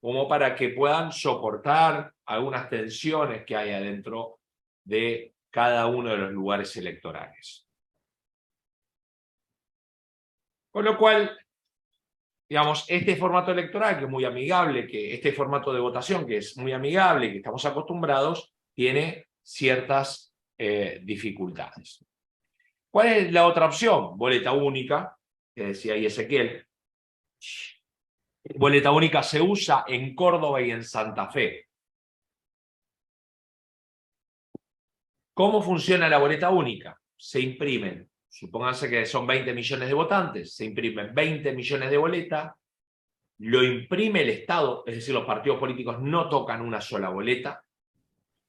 como para que puedan soportar algunas tensiones que hay adentro de cada uno de los lugares electorales. Con lo cual, digamos, este formato electoral que es muy amigable, este formato de votación que es muy amigable, que estamos acostumbrados, tiene ciertas dificultades. ¿Cuál es la otra opción? Boleta única, que decía ahí Ezequiel. Boleta única se usa en Córdoba y en Santa Fe. ¿Cómo funciona la boleta única? Se imprimen, supónganse que son 20 millones de votantes, se imprimen 20 millones de boletas, lo imprime el Estado, es decir, los partidos políticos no tocan una sola boleta,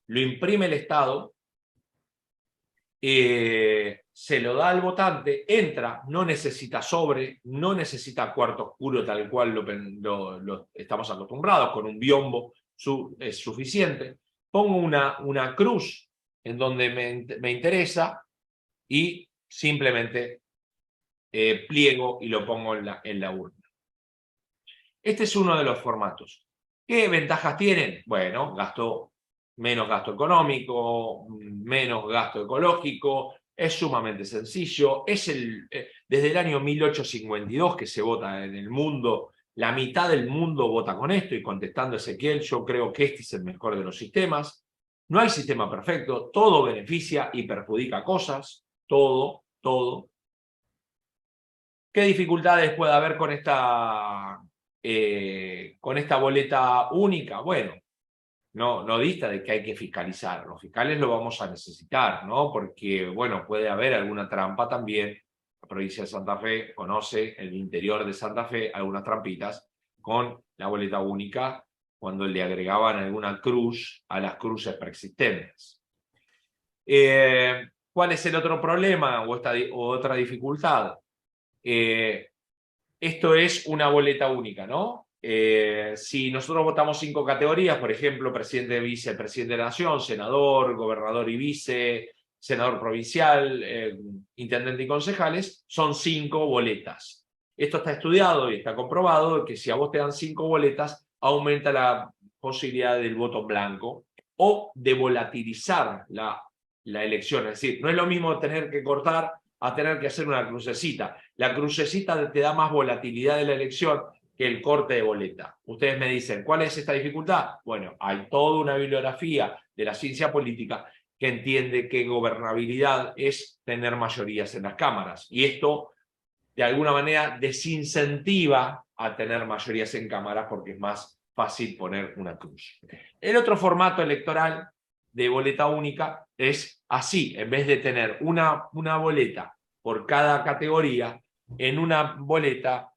lo imprime el Estado, se lo da al votante, entra, no necesita sobre, no necesita cuarto oscuro tal cual lo estamos acostumbrados, con un biombo es suficiente. Pongo una cruz en donde me interesa y simplemente pliego y lo pongo en la urna. Este es uno de los formatos. ¿Qué ventajas tienen? Bueno, menos gasto económico, menos gasto ecológico, es sumamente sencillo, desde el año 1852 que se vota en el mundo, la mitad del mundo vota con esto, y contestando a Ezequiel, yo creo que este es el mejor de los sistemas. No hay sistema perfecto, todo beneficia y perjudica cosas, todo. ¿Qué dificultades puede haber con esta boleta única? Bueno, no dista de que hay que fiscalizar. Los fiscales lo vamos a necesitar, ¿no? Porque, bueno, puede haber alguna trampa también. La provincia de Santa Fe conoce el interior de Santa Fe, algunas trampitas con la boleta única, cuando le agregaban alguna cruz a las cruces preexistentes. ¿Cuál es el otro problema o otra dificultad? Esto es una boleta única, ¿no? Si nosotros votamos 5 categorías, por ejemplo, presidente, vicepresidente de la nación, senador, gobernador y vice, senador provincial, intendente y concejales, son 5 boletas. Esto está estudiado y está comprobado que si a vos te dan 5 boletas, aumenta la posibilidad del voto blanco o de volatilizar la elección. Es decir, no es lo mismo tener que cortar a tener que hacer una crucecita. La crucecita te da más volatilidad de la elección que el corte de boleta. Ustedes me dicen, ¿cuál es esta dificultad? Bueno, hay toda una bibliografía de la ciencia política que entiende que gobernabilidad es tener mayorías en las cámaras. Y esto, de alguna manera, desincentiva a tener mayorías en cámaras porque es más fácil poner una cruz. El otro formato electoral de boleta única es así, en vez de tener una boleta por cada categoría, en una boleta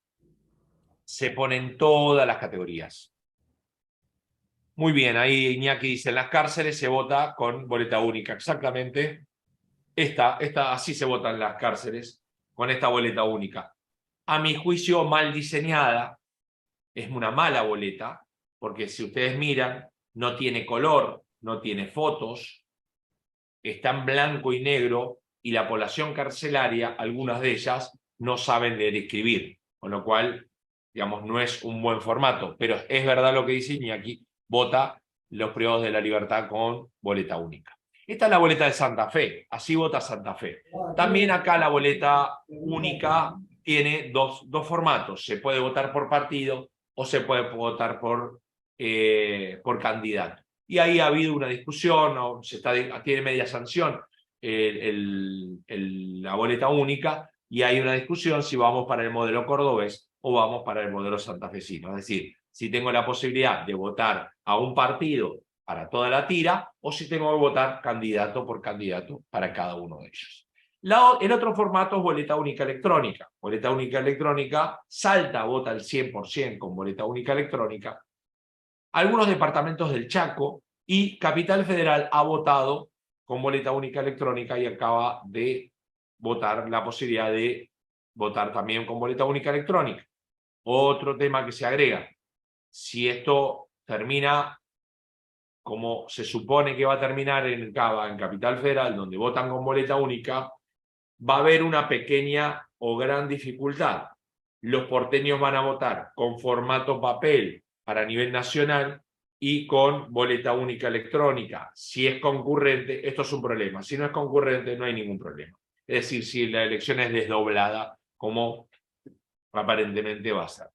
se ponen todas las categorías. Muy bien, ahí Iñaki dice, en las cárceles se vota con boleta única, exactamente. Así se vota en las cárceles, con esta boleta única. A mi juicio, mal diseñada, es una mala boleta, porque si ustedes miran, no tiene color, no tiene fotos, está en blanco y negro, y la población carcelaria, algunas de ellas, no saben leer y escribir, con lo cual, digamos, no es un buen formato, pero es verdad lo que dice Iñaki, vota los privados de la libertad con boleta única. Esta es la boleta de Santa Fe, así vota Santa Fe. También acá la boleta única tiene dos formatos, se puede votar por partido o se puede votar por candidato. Y ahí ha habido una discusión, o tiene media sanción la boleta única, y hay una discusión si vamos para el modelo cordobés o vamos para el modelo santafesino. Es decir, si tengo la posibilidad de votar a un partido para toda la tira, o si tengo que votar candidato por candidato para cada uno de ellos. El otro formato es boleta única electrónica. Boleta única electrónica, Salta vota el 100% con boleta única electrónica. Algunos departamentos del Chaco y Capital Federal ha votado con boleta única electrónica y acaba de votar la posibilidad de votar también con boleta única electrónica. Otro tema que se agrega, si esto termina como se supone que va a terminar en Cava, en Capital Federal, donde votan con boleta única, va a haber una pequeña o gran dificultad. Los porteños van a votar con formato papel para nivel nacional y con boleta única electrónica. Si es concurrente, esto es un problema. Si no es concurrente, no hay ningún problema. Es decir, si la elección es desdoblada, como aparentemente va a ser.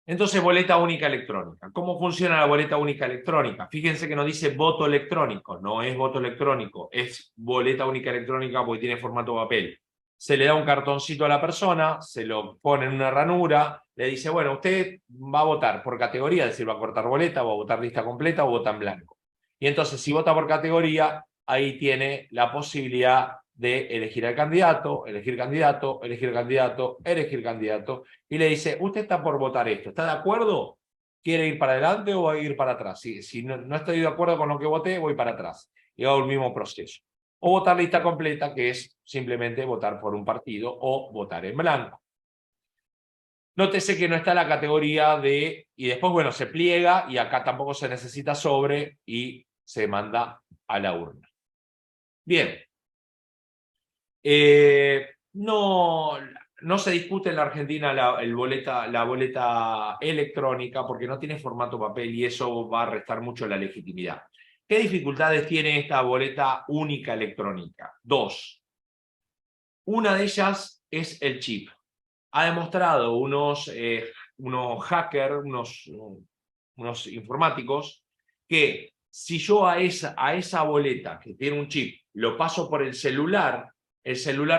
Entonces, boleta única electrónica. ¿Cómo funciona la boleta única electrónica? Fíjense que nos dice voto electrónico. No es voto electrónico, es boleta única electrónica porque tiene formato papel. Se le da un cartoncito a la persona, se lo pone en una ranura, le dice, bueno, usted va a votar por categoría, es decir, va a cortar boleta, va a votar lista completa o vota en blanco. Y entonces, si vota por categoría, ahí tiene la posibilidad de elegir al candidato, elegir candidato, elegir candidato, elegir candidato, y le dice, usted está por votar esto, ¿está de acuerdo? ¿Quiere ir para adelante o va a ir para atrás? Si no estoy de acuerdo con lo que voté, voy para atrás. Y hago el mismo proceso. O votar lista completa, que es simplemente votar por un partido, o votar en blanco. Nótese que no está la categoría de, y después, bueno, se pliega, y acá tampoco se necesita sobre, y se manda a la urna. Bien. No se discute en la Argentina la boleta electrónica porque no tiene formato papel y eso va a restar mucho la legitimidad. ¿Qué dificultades tiene esta boleta única electrónica? Dos. Una de ellas es el chip. Ha demostrado unos hackers, unos informáticos, que si yo a esa boleta que tiene un chip lo paso por el celular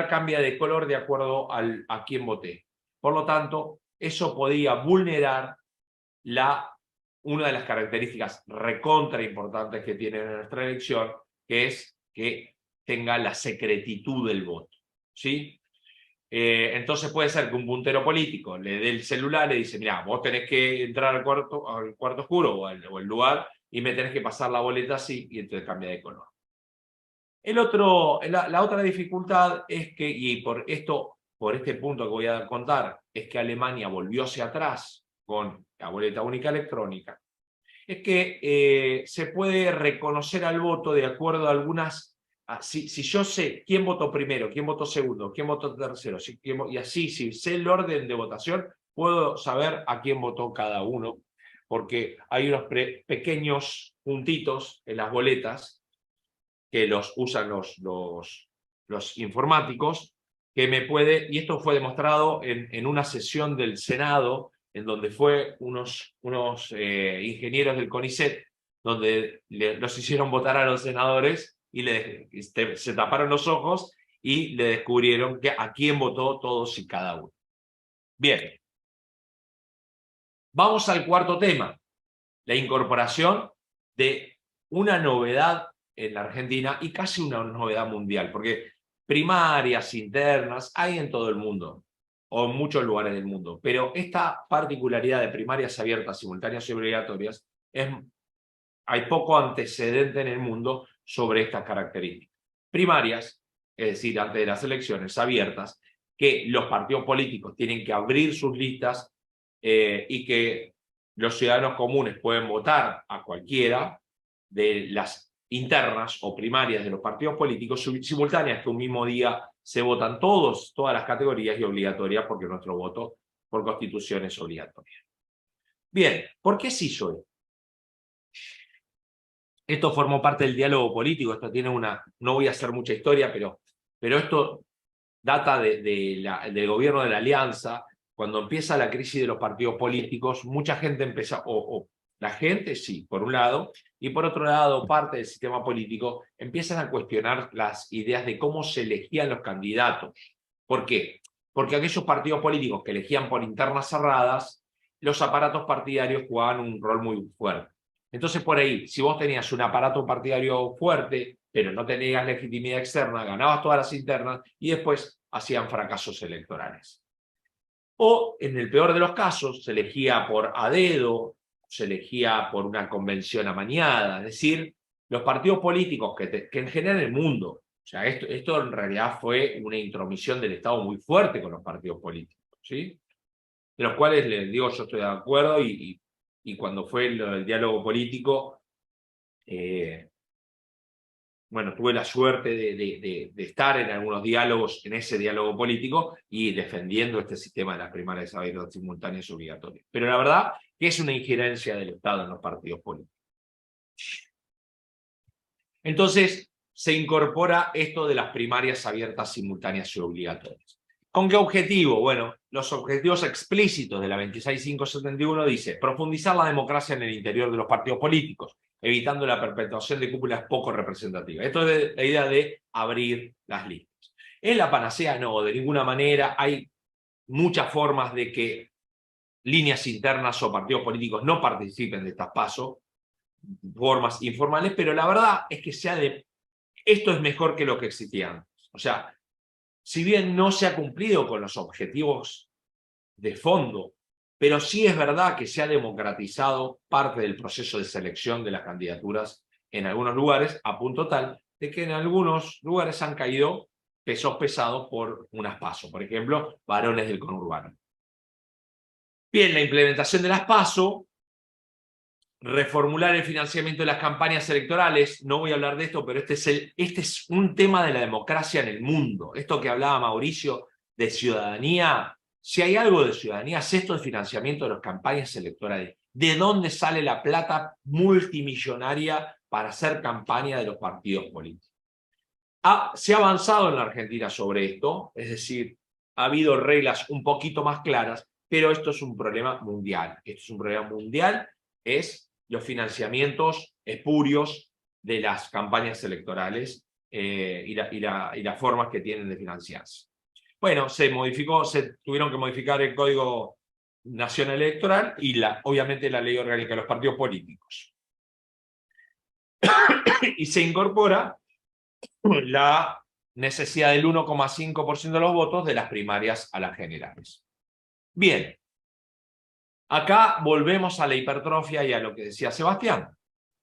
cambia de color de acuerdo a quién voté. Por lo tanto, eso podía vulnerar una de las características recontra importantes que tiene nuestra elección, que es que tenga la secretitud del voto. ¿Sí? Entonces puede ser que un puntero político le dé el celular y le dice, mira, vos tenés que entrar al cuarto oscuro o al lugar y me tenés que pasar la boleta así, y entonces cambia de color. La otra dificultad es que, y por este punto que voy a contar, es que Alemania volvió hacia atrás con la boleta única electrónica, es que se puede reconocer al voto de acuerdo a algunas. Si yo sé quién votó primero, quién votó segundo, quién votó tercero, y así, si sé el orden de votación, puedo saber a quién votó cada uno, porque hay unos pequeños puntitos en las boletas que los usan los informáticos, que y esto fue demostrado en una sesión del Senado, en donde fue unos ingenieros del CONICET, donde los hicieron votar a los senadores y se taparon los ojos y le descubrieron a quién votó todos y cada uno. Bien. Vamos al cuarto tema, la incorporación de una novedad en la Argentina y casi una novedad mundial, porque primarias internas hay en todo el mundo, o en muchos lugares del mundo, pero esta particularidad de primarias abiertas, simultáneas y obligatorias, hay poco antecedente en el mundo sobre estas características. Primarias, es decir, antes de las elecciones abiertas, que los partidos políticos tienen que abrir sus listas y que los ciudadanos comunes pueden votar a cualquiera de las internas o primarias de los partidos políticos, simultáneas, que un mismo día se votan todas las categorías y obligatorias, porque nuestro voto por constitución es obligatorio. Bien, ¿por qué se hizo esto? Esto formó parte del diálogo político, esto tiene no voy a hacer mucha historia, pero esto data del gobierno de la Alianza. Cuando empieza la crisis de los partidos políticos, mucha gente empieza, la gente sí, por un lado, y por otro lado, parte del sistema político, empiezan a cuestionar las ideas de cómo se elegían los candidatos. ¿Por qué? Porque aquellos partidos políticos que elegían por internas cerradas, los aparatos partidarios jugaban un rol muy fuerte. Entonces, por ahí, si vos tenías un aparato partidario fuerte, pero no tenías legitimidad externa, ganabas todas las internas y después hacían fracasos electorales. O, en el peor de los casos, se elegía por a dedo, se elegía por una convención amañada. Es decir, los partidos políticos que en general en el mundo, o sea, esto en realidad fue una intromisión del Estado muy fuerte con los partidos políticos, ¿sí? De los cuales les digo, yo estoy de acuerdo, y cuando fue el diálogo político, bueno, tuve la suerte de estar en algunos diálogos, en ese diálogo político, y defendiendo este sistema de las primarias abiertas, simultáneas y obligatorias. Pero la verdad que es una injerencia del Estado en los partidos políticos. Entonces se incorpora esto de las primarias abiertas, simultáneas y obligatorias. ¿Con qué objetivo? Bueno, los objetivos explícitos de la 26571 dice profundizar la democracia en el interior de los partidos políticos, evitando la perpetuación de cúpulas poco representativas. Esto es la idea de abrir las listas. ¿Es la panacea? No, de ninguna manera. Hay muchas formas de que líneas internas o partidos políticos no participen de estas PASO, formas informales, pero la verdad es que esto es mejor que lo que existía antes. O sea, si bien no se ha cumplido con los objetivos de fondo, pero sí es verdad que se ha democratizado parte del proceso de selección de las candidaturas en algunos lugares, a punto tal de que en algunos lugares han caído pesos pesados por unas PASO, por ejemplo, varones del conurbano. Bien, la implementación de las PASO, reformular el financiamiento de las campañas electorales, no voy a hablar de esto, pero este es un tema de la democracia en el mundo. Esto que hablaba Mauricio de ciudadanía, si hay algo de ciudadanía, es esto de financiamiento de las campañas electorales. ¿De dónde sale la plata multimillonaria para hacer campaña de los partidos políticos? Se ha avanzado en la Argentina sobre esto, es decir, ha habido reglas un poquito más claras, pero esto es un problema mundial. Esto es un problema mundial, es los financiamientos espurios de las campañas electorales y las formas que tienen de financiarse. Bueno, se tuvieron que modificar el Código Nacional Electoral y obviamente la Ley Orgánica de los Partidos Políticos. Y se incorpora la necesidad del 1,5% de los votos de las primarias a las generales. Bien, acá volvemos a la hipertrofia y a lo que decía Sebastián.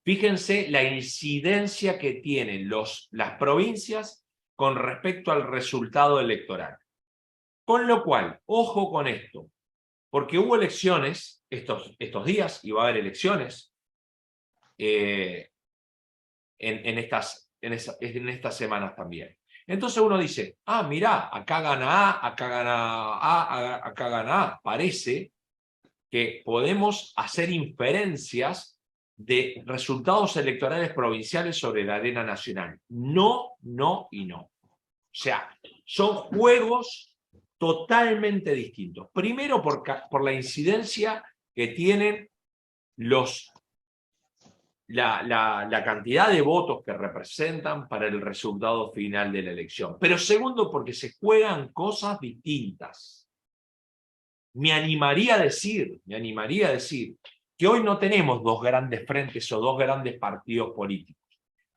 Fíjense la incidencia que tienen las provincias con respecto al resultado electoral. Con lo cual, ojo con esto, porque hubo elecciones estos días, y va a haber elecciones en estas semanas también. Entonces uno dice, mirá, acá gana A, acá gana A, acá gana A. Parece que podemos hacer inferencias de resultados electorales provinciales sobre la arena nacional. No, no y no. O sea, son juegos totalmente distintos. Primero por la incidencia que tienen la cantidad de votos que representan para el resultado final de la elección. Pero segundo, porque se juegan cosas distintas. Me animaría a decir que hoy no tenemos dos grandes frentes o dos grandes partidos políticos.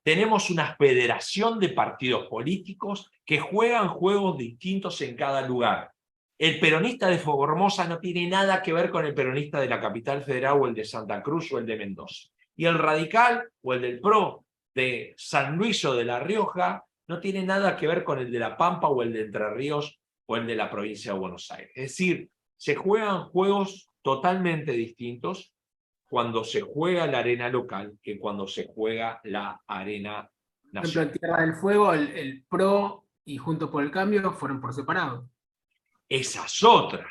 Tenemos una federación de partidos políticos que juegan juegos distintos en cada lugar. El peronista de Formosa no tiene nada que ver con el peronista de la capital federal o el de Santa Cruz o el de Mendoza. Y el radical o el del PRO de San Luis o de La Rioja no tiene nada que ver con el de La Pampa o el de Entre Ríos o el de la provincia de Buenos Aires. Es decir, se juegan juegos totalmente distintos cuando se juega la arena local que cuando se juega la arena nacional. Por ejemplo, en Tierra del Fuego, el PRO y Juntos por el Cambio fueron por separado. Esa es otra.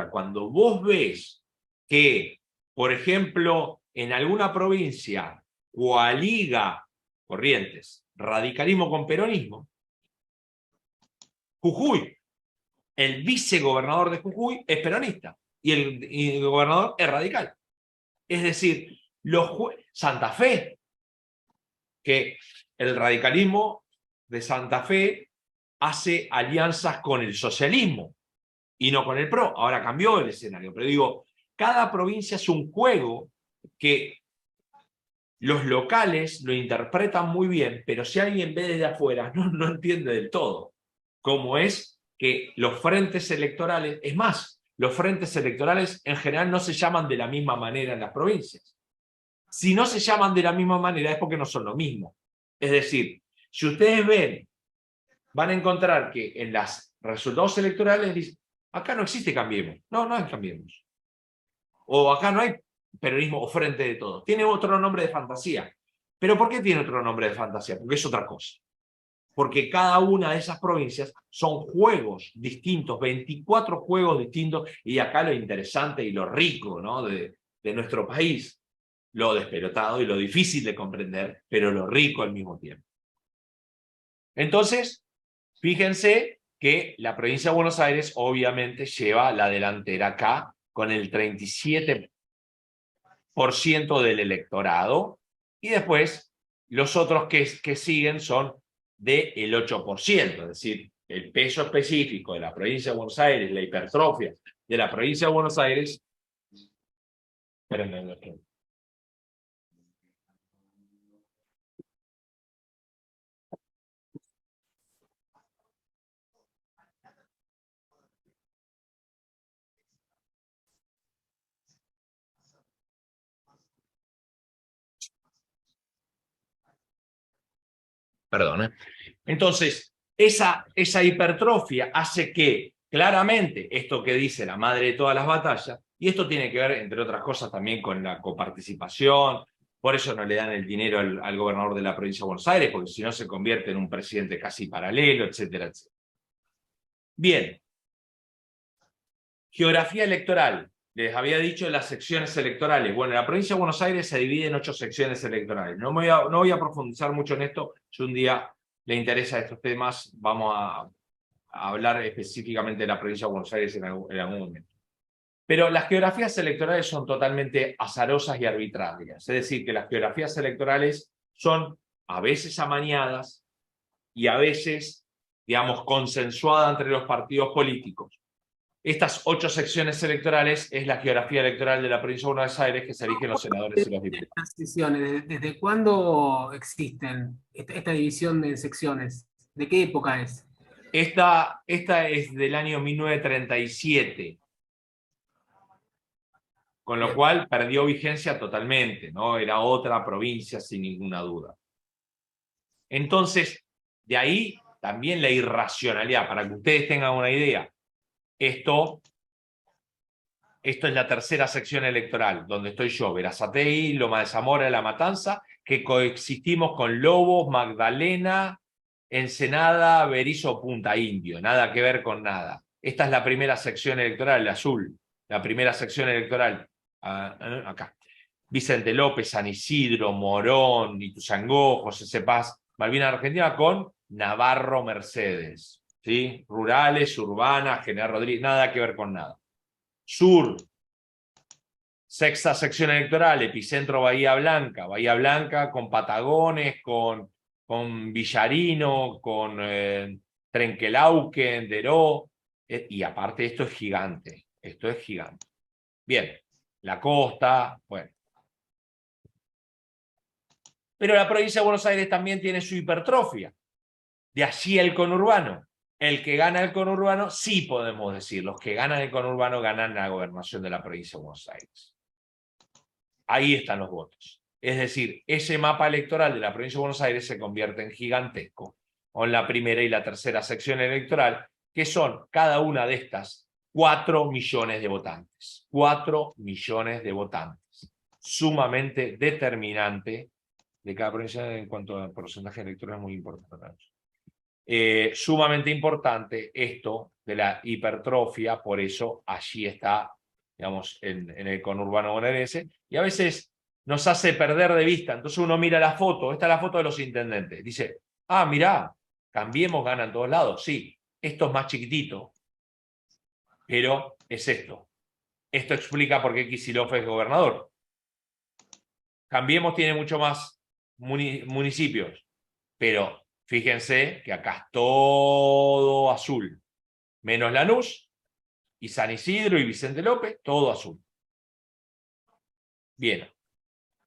Cuando vos ves que, por ejemplo, en alguna provincia coaliga Corrientes, radicalismo con peronismo, Jujuy, el vicegobernador de Jujuy es peronista y el gobernador es radical. Es decir, Santa Fe, que el radicalismo de Santa Fe hace alianzas con el socialismo y no con el PRO. Ahora cambió el escenario, pero digo, cada provincia es un juego que los locales lo interpretan muy bien, pero si alguien ve desde afuera no entiende del todo cómo es que los frentes electorales, es más, los frentes electorales en general no se llaman de la misma manera en las provincias. Si no se llaman de la misma manera es porque no son lo mismo. Es decir, si ustedes ven, van a encontrar que en los resultados electorales dicen, acá no existe Cambiemos. No hay Cambiemos. O acá no hay peronismo o Frente de Todos. Tiene otro nombre de fantasía. ¿Pero por qué tiene otro nombre de fantasía? Porque es otra cosa. Porque cada una de esas provincias son juegos distintos, 24 juegos distintos, y acá lo interesante y lo rico, ¿no?, de nuestro país, lo despelotado y lo difícil de comprender, pero lo rico al mismo tiempo. Entonces, fíjense que la provincia de Buenos Aires obviamente lleva la delantera acá con el 37% del electorado, y después los otros que siguen son del 8%, es decir, el peso específico de la provincia de Buenos Aires, la hipertrofia de la provincia de Buenos Aires. Perdón, ¿eh? Entonces, esa hipertrofia hace que, claramente, esto que dice la madre de todas las batallas, y esto tiene que ver, entre otras cosas, también con la coparticipación, por eso no le dan el dinero al gobernador de la provincia de Buenos Aires, porque si no se convierte en un presidente casi paralelo, etcétera, etcétera. Bien. Geografía electoral. Les había dicho las secciones electorales. Bueno, la provincia de Buenos Aires se divide en 8 secciones electorales. No voy a profundizar mucho en esto. Si un día le interesa estos temas, vamos a hablar específicamente de la provincia de Buenos Aires en algún momento. Pero las geografías electorales son totalmente azarosas y arbitrarias. Es decir, que las geografías electorales son a veces amañadas y a veces, digamos, consensuadas entre los partidos políticos. Estas 8 secciones electorales es la geografía electoral de la provincia de Buenos Aires, que se eligen los senadores y los diputados. Estas secciones, ¿desde cuándo existen esta división de secciones? ¿De qué época es? Esta es del año 1937, con lo cual perdió vigencia totalmente, ¿no? Era otra provincia sin ninguna duda. Entonces, de ahí también la irracionalidad, para que ustedes tengan una idea. Esto es la tercera sección electoral, donde estoy yo, Berazategui, Loma de Zamora, La Matanza, que coexistimos con Lobos, Magdalena, Ensenada, Berizo, Punta Indio, nada que ver con nada. Esta es la primera sección electoral, el azul, la primera sección electoral, acá. Vicente López, San Isidro, Morón, Ituzaingó, José Cepaz, Malvinas Argentina, con Navarro, Mercedes, ¿sí? Rurales, urbanas, General Rodríguez, nada que ver con nada. Sur, sexta sección electoral, epicentro Bahía Blanca con Patagones, con Villarino, con Trenquelauquen, Deró, y aparte esto es gigante, Bien, la costa, bueno. Pero la provincia de Buenos Aires también tiene su hipertrofia, de allí el conurbano. El que gana el conurbano, sí podemos decir, los que ganan el conurbano ganan la gobernación de la provincia de Buenos Aires. Ahí están los votos. Es decir, ese mapa electoral de la provincia de Buenos Aires se convierte en gigantesco, con la primera y la tercera sección electoral, que son cada una de estas 4 millones de votantes. 4 millones de votantes. Sumamente determinante de cada provincia en cuanto a porcentaje electoral, es muy importante. Sumamente importante esto de la hipertrofia, por eso allí está, digamos, en el conurbano bonaerense, y a veces nos hace perder de vista. Entonces uno mira la foto, esta es la foto de los intendentes, dice, ah, mirá, Cambiemos gana en todos lados, sí, esto es más chiquitito, pero es esto. Esto explica por qué Kicillof es gobernador. Cambiemos tiene mucho más municipios, pero fíjense que acá es todo azul, menos Lanús y San Isidro y Vicente López, todo azul. Bien,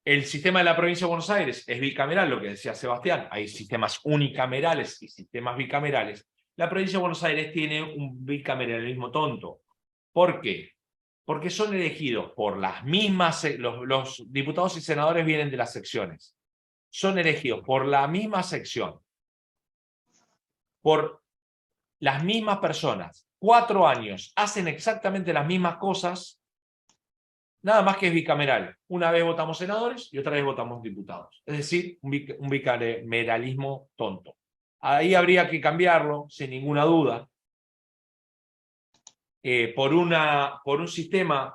el sistema de la provincia de Buenos Aires es bicameral, lo que decía Sebastián, hay sistemas unicamerales y sistemas bicamerales. La provincia de Buenos Aires tiene un bicameralismo tonto. ¿Por qué? Porque son elegidos por las mismas, los diputados y senadores vienen de las secciones. Son elegidos por la misma sección, por las mismas personas, 4 años, hacen exactamente las mismas cosas, nada más que es bicameral. Una vez votamos senadores y otra vez votamos diputados. Es decir, un bicameralismo tonto. Ahí habría que cambiarlo, sin ninguna duda, por un sistema.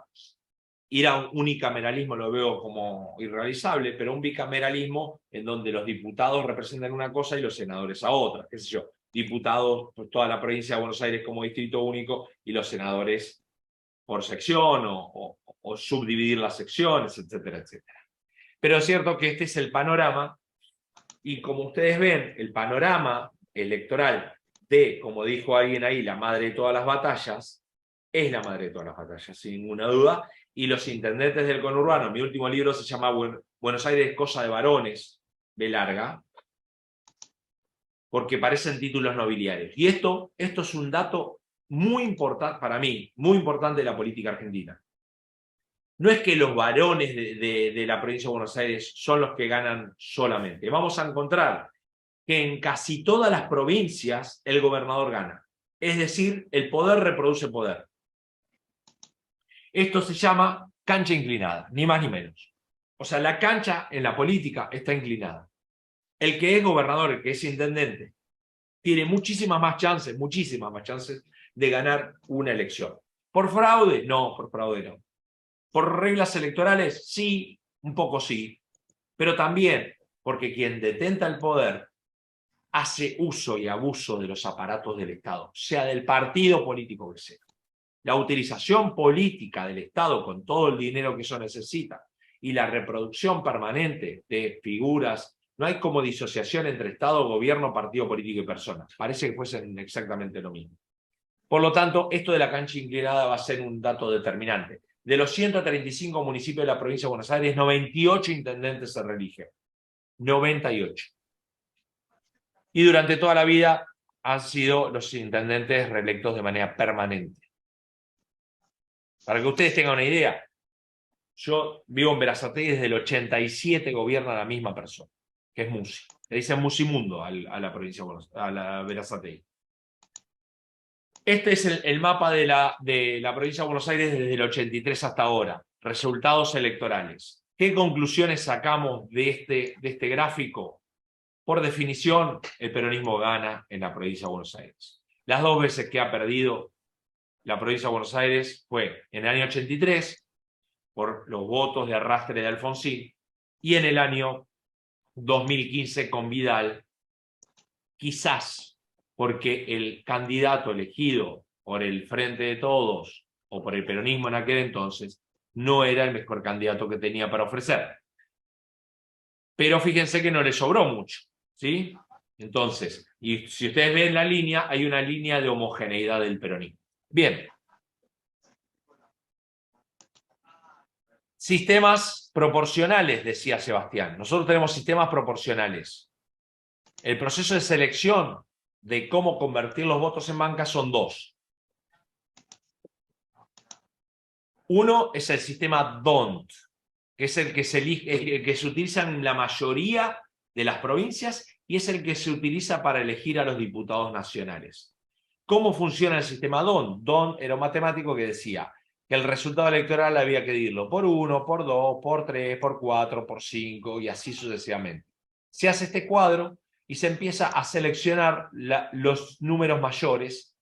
Ir a un unicameralismo lo veo como irrealizable, pero un bicameralismo en donde los diputados representan una cosa y los senadores a otra, qué sé yo. diputados por toda la provincia de Buenos Aires como distrito único y los senadores por sección o subdividir las secciones, etcétera, etcétera. Pero es cierto que este es el panorama y como ustedes ven, el panorama electoral de, como dijo alguien ahí, la madre de todas las batallas, es la madre de todas las batallas, sin ninguna duda, y los intendentes del conurbano, mi último libro se llama Buenos Aires, cosa de varones, B larga, porque parecen títulos nobiliarios. Y esto es un dato muy importante para mí, muy importante de la política argentina. No es que los varones de la provincia de Buenos Aires son los que ganan solamente. Vamos a encontrar que en casi todas las provincias el gobernador gana. Es decir, el poder reproduce poder. Esto se llama cancha inclinada, ni más ni menos. O sea, la cancha en la política está inclinada. El que es gobernador, el que es intendente, tiene muchísimas más chances de ganar una elección. ¿Por fraude? No, por fraude no. ¿Por reglas electorales? Sí, un poco sí. Pero también porque quien detenta el poder hace uso y abuso de los aparatos del Estado, sea del partido político que sea. La utilización política del Estado con todo el dinero que eso necesita y la reproducción permanente de figuras, no hay como disociación entre Estado, gobierno, partido político y personas. Parece que fuesen exactamente lo mismo. Por lo tanto, esto de la cancha inclinada va a ser un dato determinante. De los 135 municipios de la provincia de Buenos Aires, 98 intendentes se reeligen. 98. Y durante toda la vida han sido los intendentes reelectos de manera permanente. Para que ustedes tengan una idea, yo vivo en Berazategui desde el 87, gobierna la misma persona, que es Musi. Le dicen Musimundo a la provincia de Buenos Aires, a la Berazategui. Este es el mapa de la provincia de Buenos Aires desde el 83 hasta ahora. Resultados electorales. ¿Qué conclusiones sacamos de este gráfico? Por definición, el peronismo gana en la provincia de Buenos Aires. Las dos veces que ha perdido la provincia de Buenos Aires fue en el año 83, por los votos de arrastre de Alfonsín, y en el año 2015 con Vidal, quizás porque el candidato elegido por el Frente de Todos o por el peronismo en aquel entonces no era el mejor candidato que tenía para ofrecer. Pero fíjense que no le sobró mucho, ¿sí? Entonces, y si ustedes ven la línea, hay una línea de homogeneidad del peronismo. Bien. Sistemas proporcionales, decía Sebastián. Nosotros tenemos sistemas proporcionales. El proceso de selección de cómo convertir los votos en bancas son dos. Uno es el sistema DONT, que es el que se elige, el que se utiliza en la mayoría de las provincias y es el que se utiliza para elegir a los diputados nacionales. ¿Cómo funciona el sistema DONT? DONT era un matemático que decía que el resultado electoral había que dividirlo por 1, por 2, por 3, por 4, por 5 y así sucesivamente. Se hace este cuadro y se empieza a seleccionar los números mayores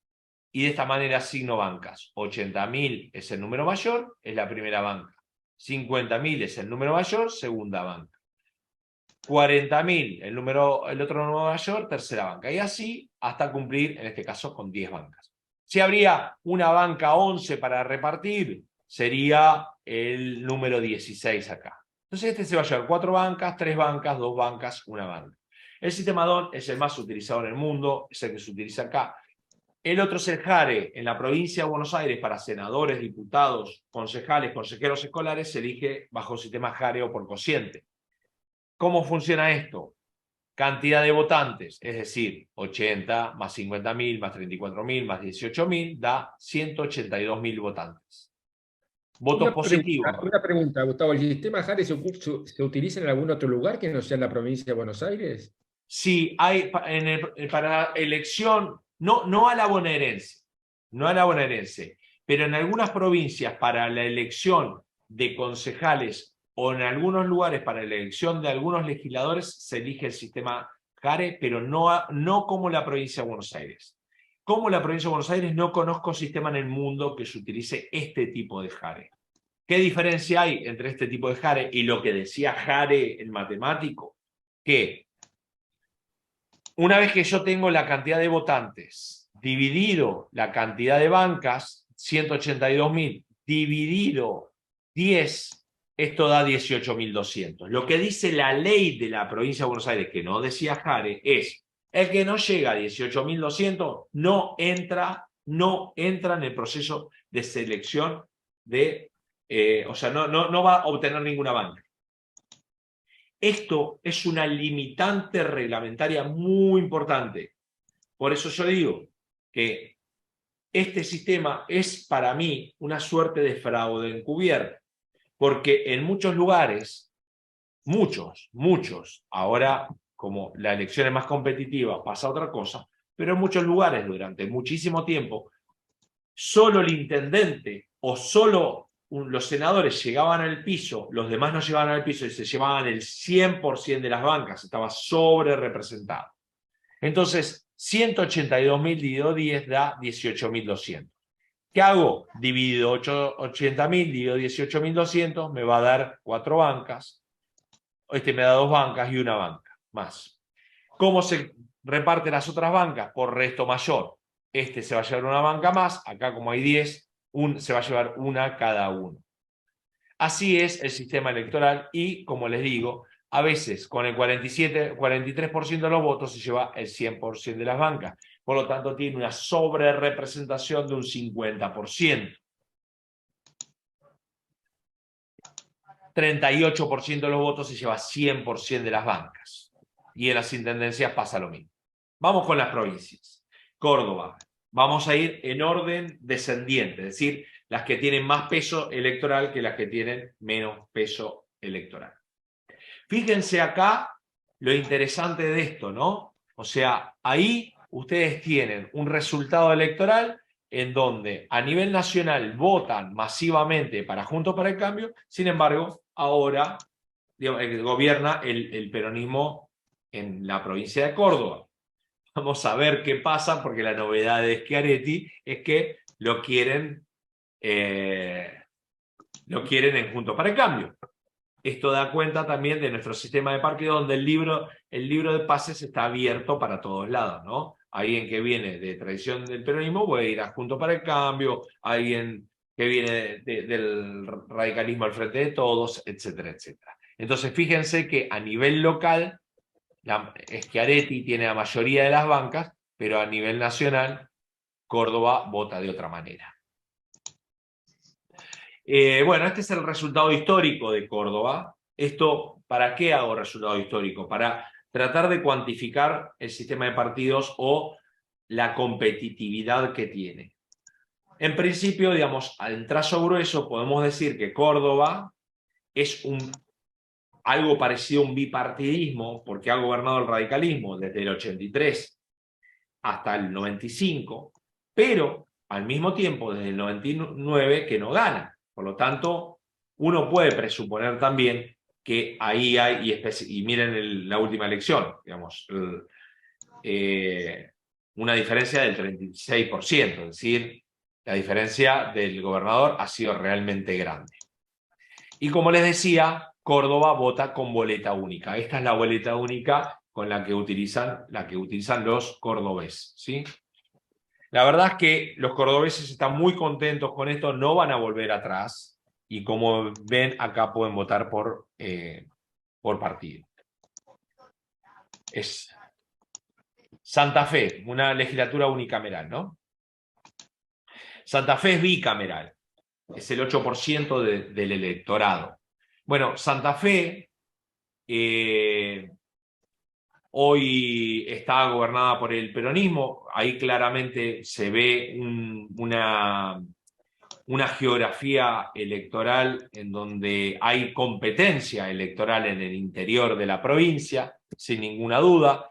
y de esta manera asigno bancas. 80.000 es el número mayor, es la primera banca. 50.000 es el número mayor, segunda banca. 40.000 el otro número mayor, tercera banca. Y así hasta cumplir, en este caso, con 10 bancas. Si habría una banca 11 para repartir, sería el número 16 acá. Entonces este se va a llevar 4 bancas, 3 bancas, 2 bancas, 1 banca. El sistema DONT es el más utilizado en el mundo, es el que se utiliza acá. El otro es el JARE. En la provincia de Buenos Aires, para senadores, diputados, concejales, consejeros escolares, se elige bajo el sistema JARE o por cociente. ¿Cómo funciona esto? Cantidad de votantes, es decir, 80 más 50.000 más 34.000 más 18.000 da 182.000 votantes. Votos positivos. Una pregunta, Gustavo. ¿El sistema JARE se utiliza en algún otro lugar que no sea en la provincia de Buenos Aires? Sí, hay para elección, no a la bonaerense, no a la bonaerense, pero en algunas provincias para la elección de concejales o en algunos lugares para la elección de algunos legisladores se elige el sistema JARE, pero no como la provincia de Buenos Aires. Como la provincia de Buenos Aires no conozco sistema en el mundo que se utilice este tipo de JARE. ¿Qué diferencia hay entre este tipo de JARE y lo que decía JARE el matemático? Que una vez que yo tengo la cantidad de votantes dividido la cantidad de bancas, 182.000 dividido 10, esto da 18.200. Lo que dice la ley de la provincia de Buenos Aires, que no decía Jare, es el que no llega a 18.200 no entra en el proceso de selección de, o sea, no va a obtener ninguna banca. Esto es una limitante reglamentaria muy importante. Por eso yo digo que este sistema es para mí una suerte de fraude encubierto, porque en muchos lugares, muchos, ahora como la elección es más competitiva pasa otra cosa, pero en muchos lugares durante muchísimo tiempo, solo el intendente o solo los senadores llegaban al piso, los demás no llegaban al piso y se llevaban el 100% de las bancas, estaba sobre representado. Entonces, 182.000 dividido 10 da 18.200. ¿Qué hago? Dividido 80.000, dividido 18.200, me va a dar 4 bancas. Este me da 2 bancas y una banca más. ¿Cómo se reparten las otras bancas? Por resto mayor. Este se va a llevar una banca más, acá como hay 10, se va a llevar una cada uno. Así es el sistema electoral y, como les digo, a veces con el 43% de los votos se lleva el 100% de las bancas. Por lo tanto, tiene una sobrerepresentación de un 50%. 38% de los votos se lleva 100% de las bancas. Y en las intendencias pasa lo mismo. Vamos con las provincias. Córdoba. Vamos a ir en orden descendiente, es decir, las que tienen más peso electoral que las que tienen menos peso electoral. Fíjense acá lo interesante de esto, ¿no? O sea, ahí ustedes tienen un resultado electoral en donde a nivel nacional votan masivamente para Juntos para el Cambio, sin embargo, ahora gobierna el peronismo en la provincia de Córdoba. Vamos a ver qué pasa, porque la novedad de Schiaretti es que lo quieren en Juntos para el Cambio. Esto da cuenta también de nuestro sistema de partido, donde el libro de pases está abierto para todos lados, ¿no? Alguien que viene de tradición del peronismo puede ir a Juntos para el Cambio, alguien que viene del radicalismo al frente de todos, etcétera, etcétera. Entonces, fíjense que a nivel local, Schiaretti tiene la mayoría de las bancas, pero a nivel nacional, Córdoba vota de otra manera. Bueno, este es el resultado histórico de Córdoba. Esto, ¿para qué hago resultado histórico? Para tratar de cuantificar el sistema de partidos o la competitividad que tiene. En principio, digamos, al trazo grueso podemos decir que Córdoba es algo parecido a un bipartidismo, porque ha gobernado el radicalismo desde el 83 hasta el 95, pero al mismo tiempo desde el 99 que no gana. Por lo tanto, uno puede presuponer también que ahí hay, y miren la última elección, digamos, una diferencia del 36%, es decir, la diferencia del gobernador ha sido realmente grande. Y como les decía, Córdoba vota con boleta única. Esta es la boleta única con la que utilizan los cordobeses, ¿sí? La verdad es que los cordobeses están muy contentos con esto, no van a volver atrás, y como ven, acá pueden votar por partido. Es Santa Fe, una legislatura unicameral, ¿no? Santa Fe es bicameral, es el 8% del electorado. Bueno, Santa Fe hoy está gobernada por el peronismo, ahí claramente se ve una geografía electoral en donde hay competencia electoral en el interior de la provincia, sin ninguna duda.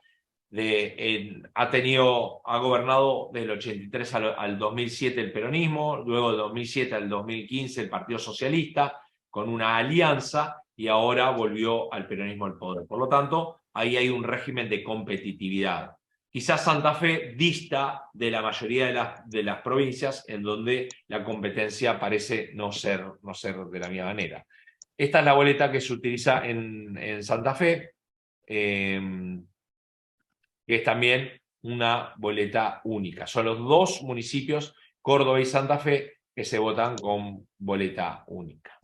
Ha gobernado del 83 al 2007 el peronismo, luego del 2007 al 2015 el Partido Socialista, con una alianza, y ahora volvió al peronismo al poder. Por lo tanto, ahí hay un régimen de competitividad. Quizás Santa Fe dista de la mayoría de las provincias en donde la competencia parece no ser de la misma manera. Esta es la boleta que se utiliza en Santa Fe. que es también una boleta única. Son los dos municipios, Córdoba y Santa Fe, que se votan con boleta única.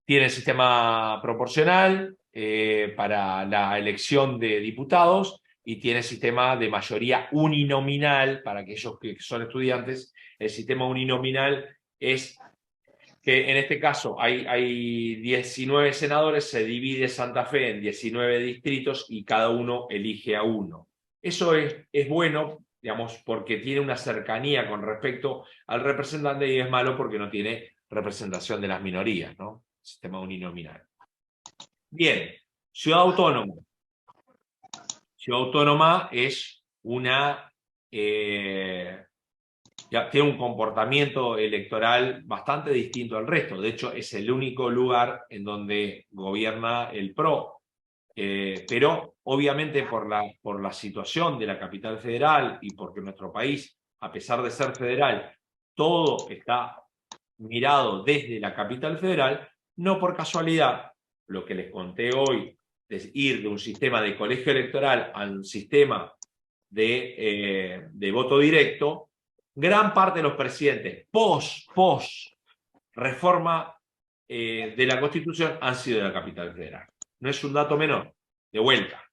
Tiene sistema proporcional para la elección de diputados y tiene sistema de mayoría uninominal para aquellos que son estudiantes. El sistema uninominal es que en este caso hay 19 senadores, se divide Santa Fe en 19 distritos y cada uno elige a uno. Eso es bueno, digamos, porque tiene una cercanía con respecto al representante y es malo porque no tiene representación de las minorías, ¿no? Sistema uninominal. Bien, ciudad autónoma. Ciudad autónoma es una... ya tiene un comportamiento electoral bastante distinto al resto. De hecho, es el único lugar en donde gobierna el PRO. Pero obviamente por la situación de la capital federal y porque nuestro país, a pesar de ser federal, todo está mirado desde la capital federal, no por casualidad, lo que les conté hoy, es ir de un sistema de colegio electoral a un sistema de voto directo, gran parte de los presidentes post reforma de la Constitución han sido de la capital federal. No es un dato menor, de vuelta.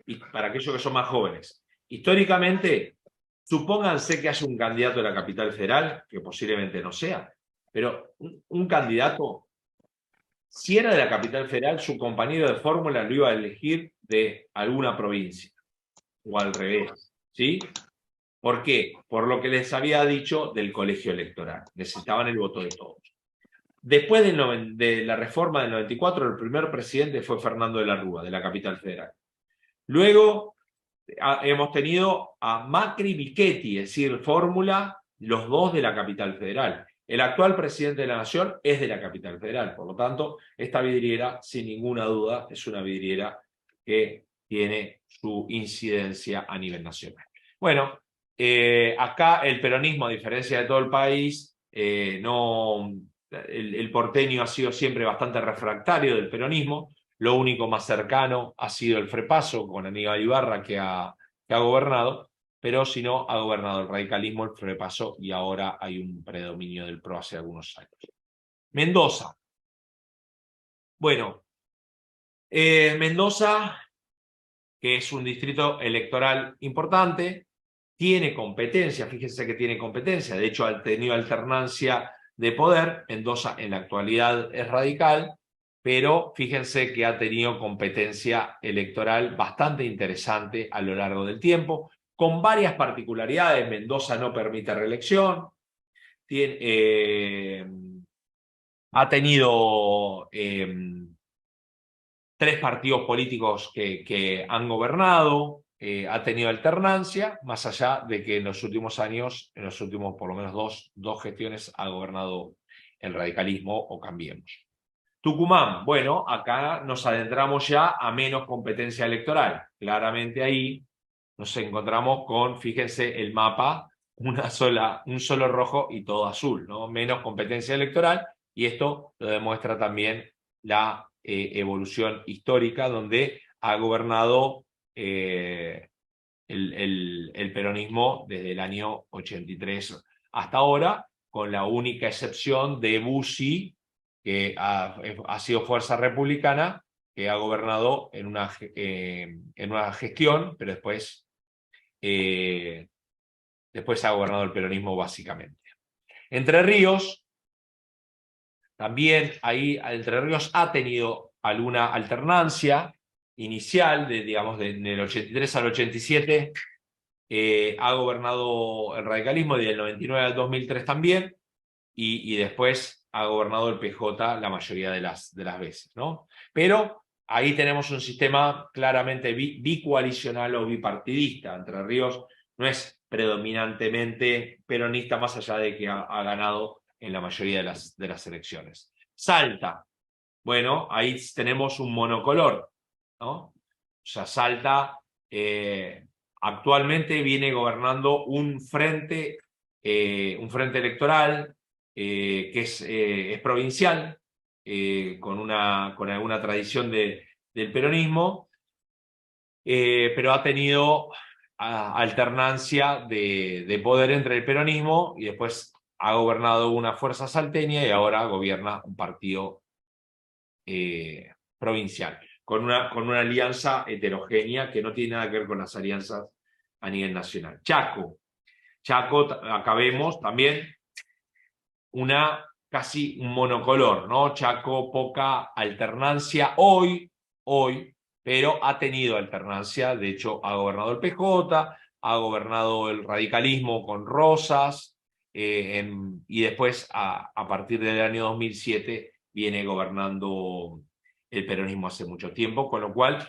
Y para aquellos que son más jóvenes, históricamente, supónganse que haya un candidato de la capital federal, que posiblemente no sea, pero un candidato, si era de la capital federal, su compañero de fórmula lo iba a elegir de alguna provincia, o al revés, ¿sí? ¿Por qué? Por lo que les había dicho del colegio electoral. Necesitaban el voto de todos. Después de la reforma del 94, el primer presidente fue Fernando de la Rúa, de la capital federal. Luego hemos tenido a Macri y Michetti, es decir, fórmula, los dos de la capital federal. El actual presidente de la Nación es de la capital federal. Por lo tanto, esta vidriera, sin ninguna duda, es una vidriera que tiene su incidencia a nivel nacional. Bueno, acá el peronismo, a diferencia de todo el país, el porteño ha sido siempre bastante refractario del peronismo. Lo único más cercano ha sido el Frepaso con Aníbal Ibarra que ha gobernado, pero si no, ha gobernado el radicalismo, el Frepaso, y ahora hay un predominio del PRO hace algunos años. Mendoza. Bueno, Mendoza, que es un distrito electoral importante, tiene competencia, fíjense que tiene competencia, de hecho ha tenido alternancia de poder. Mendoza en la actualidad es radical, pero fíjense que ha tenido competencia electoral bastante interesante a lo largo del tiempo, con varias particularidades. Mendoza no permite reelección, ha tenido 3 partidos políticos que han gobernado, ha tenido alternancia, más allá de que en los últimos años, en los últimos por lo menos dos gestiones, ha gobernado el radicalismo o Cambiemos. Tucumán, bueno, acá nos adentramos ya a menos competencia electoral. Claramente ahí nos encontramos con, fíjense el mapa, un solo rojo y todo azul, ¿no? Menos competencia electoral, y esto lo demuestra también la evolución histórica, donde ha gobernado el peronismo desde el año 83 hasta ahora, con la única excepción de Bussi, que ha sido fuerza republicana, que ha gobernado en una gestión, pero después ha gobernado el peronismo básicamente. Entre Ríos, también ahí Entre Ríos ha tenido alguna alternancia inicial, en el 83 al 87, ha gobernado el radicalismo, desde el 99 al 2003 también, y después ha gobernado el PJ la mayoría de las veces, ¿no? Pero ahí tenemos un sistema claramente bicoalicional o bipartidista. Entre Ríos no es predominantemente peronista, más allá de que ha ganado en la mayoría de las elecciones. Salta, bueno, ahí tenemos un monocolor, ¿no? O sea, Salta actualmente viene gobernando un frente electoral que es provincial, con alguna tradición del peronismo, pero ha tenido alternancia de poder entre el peronismo y después ha gobernado una fuerza salteña y ahora gobierna un partido provincial, con una alianza heterogénea que no tiene nada que ver con las alianzas a nivel nacional. Chaco, acá vemos también casi un monocolor, ¿no? Chaco, poca alternancia hoy, pero ha tenido alternancia. De hecho, ha gobernado el PJ, ha gobernado el radicalismo con Rosas, y después, a partir del año 2007, viene gobernando el peronismo hace mucho tiempo, con lo cual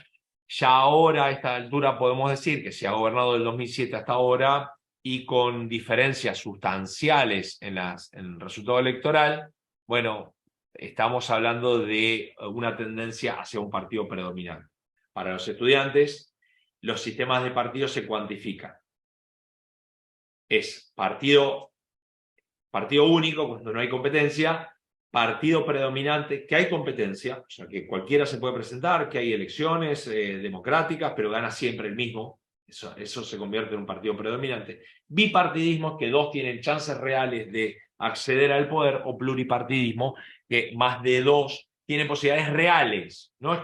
ya ahora, a esta altura, podemos decir que se ha gobernado del 2007 hasta ahora, y con diferencias sustanciales en el resultado electoral, bueno, estamos hablando de una tendencia hacia un partido predominante. Para los estudiantes, los sistemas de partidos se cuantifican. Es partido único cuando no hay competencia, partido predominante, que hay competencia, o sea que cualquiera se puede presentar, que hay elecciones democráticas, pero gana siempre el mismo. Eso se convierte en un partido predominante. Bipartidismo, que dos tienen chances reales de acceder al poder, o pluripartidismo, que más de dos tienen posibilidades reales, no es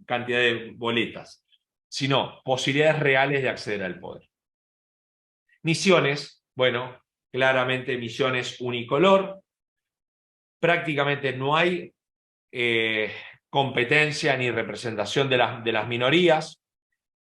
cantidad de boletas, sino posibilidades reales de acceder al poder. Misiones, bueno, claramente Misiones unicolor, prácticamente no hay competencia ni representación de las minorías.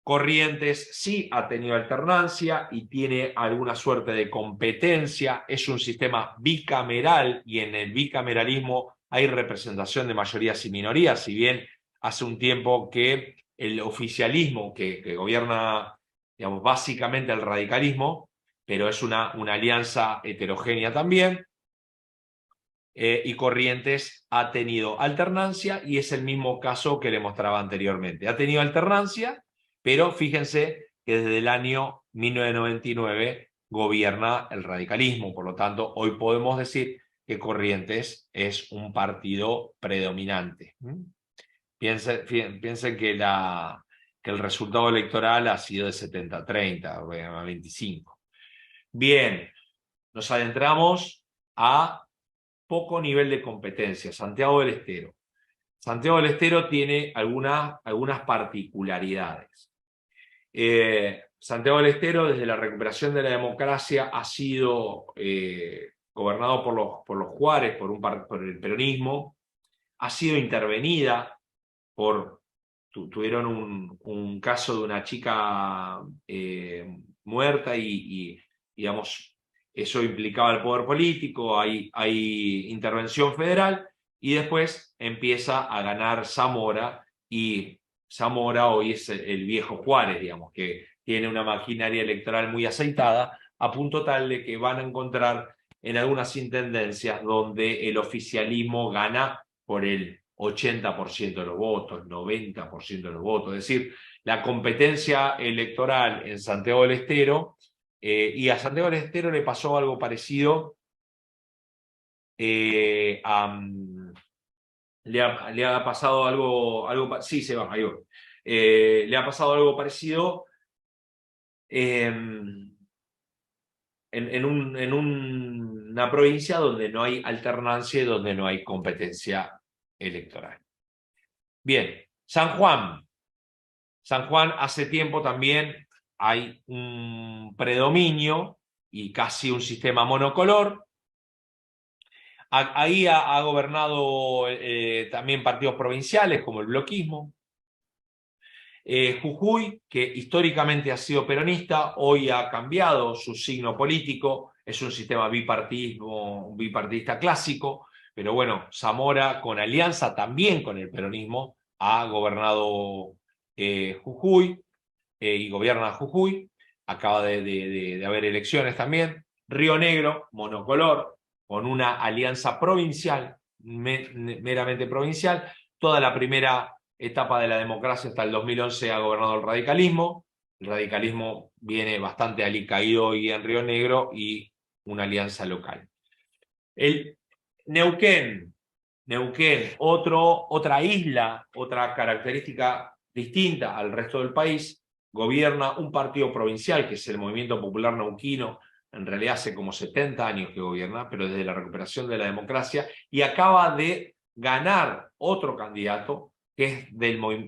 Corrientes sí ha tenido alternancia y tiene alguna suerte de competencia, es un sistema bicameral y en el bicameralismo hay representación de mayorías y minorías, si bien hace un tiempo que el oficialismo que gobierna, digamos, básicamente el radicalismo, pero es una alianza heterogénea también, y Corrientes ha tenido alternancia y es el mismo caso que le mostraba anteriormente. Ha tenido alternancia, pero fíjense que desde el año 1999 gobierna el radicalismo, por lo tanto hoy podemos decir que Corrientes es un partido predominante. Piensen que el resultado electoral ha sido de 70-30, a 25. Bien, nos adentramos a poco nivel de competencia. Santiago del Estero. Santiago del Estero tiene algunas particularidades. Santiago del Estero, desde la recuperación de la democracia, ha sido gobernado por los Juárez, por el peronismo, ha sido intervenida tuvieron un caso de una chica muerta y digamos, eso implicaba el poder político, hay intervención federal, y después empieza a ganar Zamora, y Zamora hoy es el viejo Juárez, digamos, que tiene una maquinaria electoral muy aceitada, a punto tal de que van a encontrar en algunas intendencias donde el oficialismo gana por el 80% de los votos, 90% de los votos. Es decir, la competencia electoral en Santiago del Estero, y a Santiago del Estero le pasó algo parecido le ha pasado algo sí, se va, ahí va. Le ha pasado algo parecido en una provincia donde no hay alternancia y donde no hay competencia electoral. Bien, San Juan. San Juan hace tiempo también hay un predominio y casi un sistema monocolor. Ahí ha gobernado también partidos provinciales como el bloquismo. Jujuy, que históricamente ha sido peronista, hoy ha cambiado su signo político, es un sistema bipartidista clásico, pero bueno, Zamora, con alianza también con el peronismo, ha gobernado Jujuy y gobierna Jujuy. Acaba de haber elecciones también. Río Negro, monocolor, con una alianza provincial, meramente provincial. Toda la primera etapa de la democracia hasta el 2011 ha gobernado el radicalismo. El radicalismo viene bastante alicaído hoy en Río Negro y una alianza local. El Neuquén, otra isla, otra característica distinta al resto del país, gobierna un partido provincial, que es el Movimiento Popular Neuquino. En realidad hace como 70 años que gobierna, pero desde la recuperación de la democracia, y acaba de ganar otro candidato que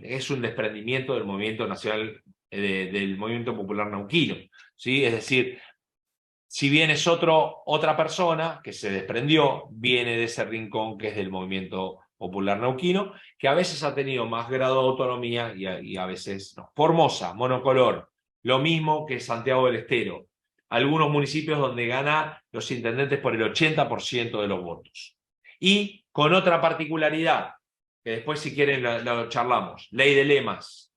es un desprendimiento del movimiento nacional, del Movimiento Popular Neuquino, ¿sí? Es decir, si bien es otra persona que se desprendió, viene de ese rincón que es del Movimiento Popular Neuquino, que a veces ha tenido más grado de autonomía y a veces no. Formosa, monocolor, lo mismo que Santiago del Estero. Algunos municipios donde gana los intendentes por el 80% de los votos. Y con otra particularidad, que después si quieren lo charlamos, ley de lemas.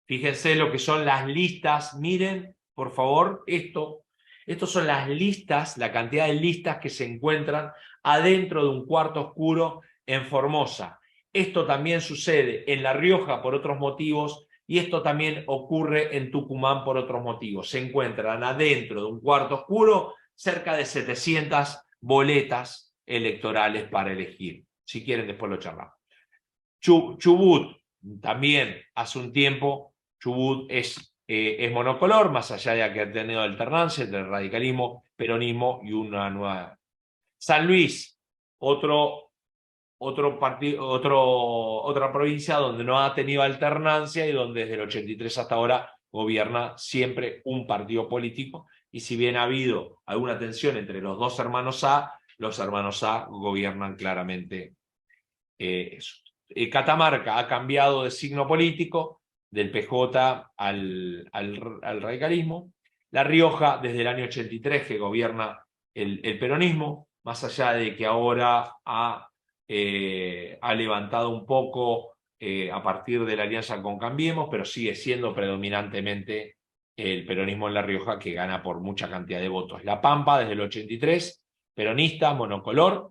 Fíjense lo que son las listas, miren, por favor, estos son las listas, la cantidad de listas que se encuentran adentro de un cuarto oscuro en Formosa. Esto también sucede en La Rioja por otros motivos, y esto también ocurre en Tucumán por otros motivos. Se encuentran adentro de un cuarto oscuro cerca de 700 boletas electorales para elegir. Si quieren, después lo charlamos. Chubut, también hace un tiempo, Chubut es monocolor, más allá de que ha tenido alternancia entre el radicalismo, peronismo y una nueva. San Luis, otra provincia donde no ha tenido alternancia y donde desde el 83 hasta ahora gobierna siempre un partido político, y si bien ha habido alguna tensión entre los dos hermanos A, los hermanos A gobiernan claramente eso. Catamarca ha cambiado de signo político, del PJ al radicalismo. La Rioja, desde el año 83 que gobierna el peronismo, más allá de que ahora ha levantado un poco a partir de la alianza con Cambiemos, pero sigue siendo predominantemente el peronismo en La Rioja, que gana por mucha cantidad de votos. La Pampa, desde el 83, peronista, monocolor,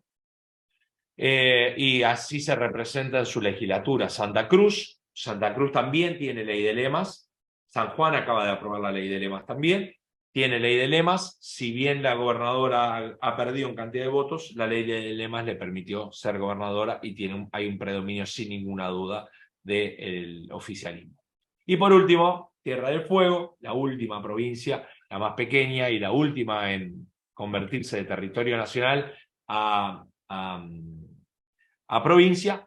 y así se representa en su legislatura. Santa Cruz también tiene ley de lemas. San Juan acaba de aprobar la ley de lemas también. Tiene ley de lemas. Si bien la gobernadora ha perdido en cantidad de votos, la ley de lemas le permitió ser gobernadora y hay un predominio sin ninguna duda del oficialismo. Y por último, Tierra del Fuego, la última provincia, la más pequeña y la última en convertirse de territorio nacional a provincia,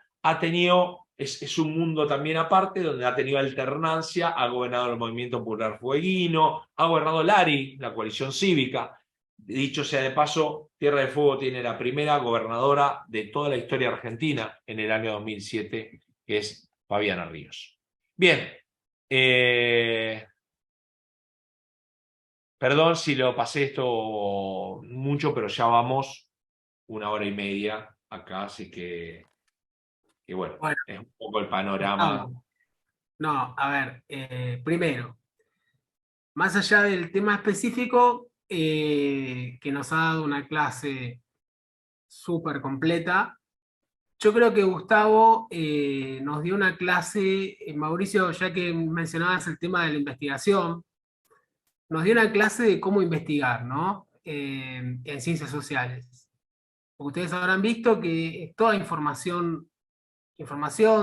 es un mundo también aparte, donde ha tenido alternancia, ha gobernado el Movimiento Popular Fueguino, ha gobernado Lari, la coalición cívica. Dicho sea de paso, Tierra del Fuego tiene la primera gobernadora de toda la historia argentina en el año 2007, que es Fabiana Ríos. Bien, perdón si lo pasé esto mucho, pero ya vamos 1 hora y media acá, así que bueno, es un poco el panorama. No, a ver, primero, más allá del tema específico, que nos ha dado una clase súper completa, yo creo que Gustavo nos dio una clase, Mauricio, ya que mencionabas el tema de la investigación, nos dio una clase de cómo investigar, ¿no? En ciencias sociales. Ustedes habrán visto que toda información,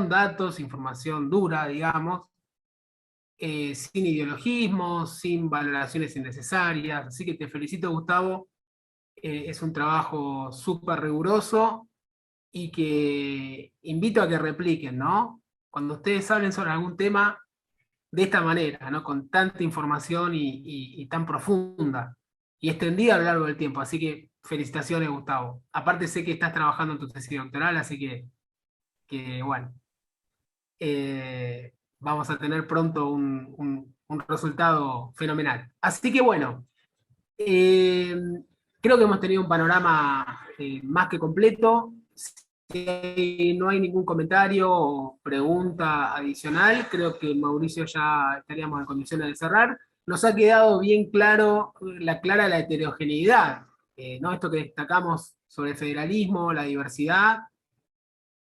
datos, información dura, digamos, sin ideologismos, sin valoraciones innecesarias. Así que te felicito, Gustavo. Es un trabajo súper riguroso y que invito a que repliquen, ¿no? Cuando ustedes hablen sobre algún tema de esta manera, ¿no? Con tanta información y tan profunda y extendida a lo largo del tiempo. Así que felicitaciones, Gustavo. Aparte sé que estás trabajando en tu tesis doctoral, así que bueno, vamos a tener pronto un resultado fenomenal. Así que bueno, creo que hemos tenido un panorama más que completo. Si no hay ningún comentario o pregunta adicional, creo que Mauricio ya estaríamos en condiciones de cerrar. Nos ha quedado bien clara la heterogeneidad, ¿no? Esto que destacamos sobre el federalismo, la diversidad,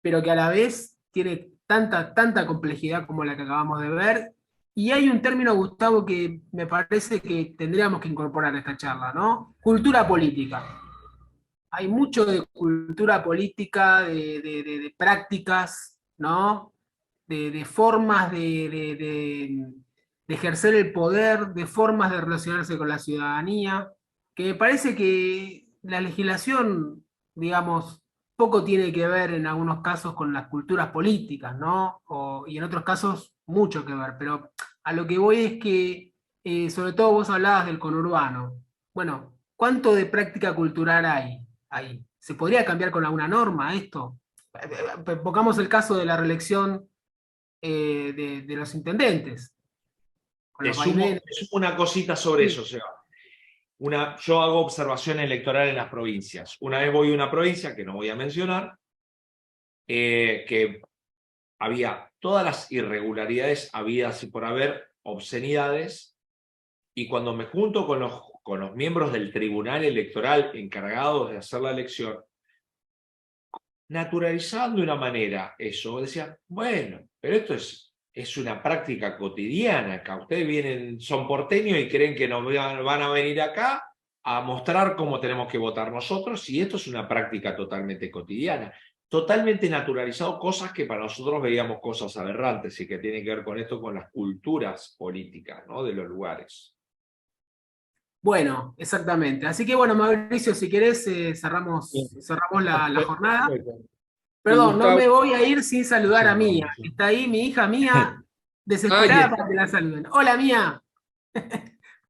pero que a la vez tiene tanta complejidad como la que acabamos de ver. Y hay un término, Gustavo, que me parece que tendríamos que incorporar a esta charla, ¿no? Cultura política. Hay mucho de cultura política, de prácticas, ¿no? De formas de ejercer el poder, de formas de relacionarse con la ciudadanía, que me parece que la legislación, digamos, poco tiene que ver en algunos casos con las culturas políticas, ¿no? Y en otros casos mucho que ver, pero a lo que voy es que, sobre todo vos hablabas del conurbano. Bueno, ¿cuánto de práctica cultural hay ahí? ¿Se podría cambiar con alguna norma esto? Pongamos el caso de la reelección de los intendentes, con Te los vaivenes. te sumo una cosita sobre eso, Seba. Yo hago observación electoral en las provincias. Una vez voy a una provincia, que no voy a mencionar, que había todas las irregularidades habidas y por haber, obscenidades, y cuando me junto con los miembros del tribunal electoral encargados de hacer la elección, naturalizando de una manera eso, decían, bueno, pero esto es una práctica cotidiana acá. Ustedes vienen, son porteños y creen que nos van a venir acá a mostrar cómo tenemos que votar nosotros, y esto es una práctica totalmente cotidiana, totalmente naturalizado, cosas que para nosotros veíamos cosas aberrantes y que tienen que ver con esto, con las culturas políticas, ¿no?, de los lugares. Bueno, exactamente. Así que bueno, Mauricio, si querés, Bien. cerramos la jornada. Perfecto. Y Perdón, no Gustavo, me voy a ir sin saludar a Mía. Sí. Está ahí mi hija Mía, ahí desesperada está. para que la saluden. Hola, Mía.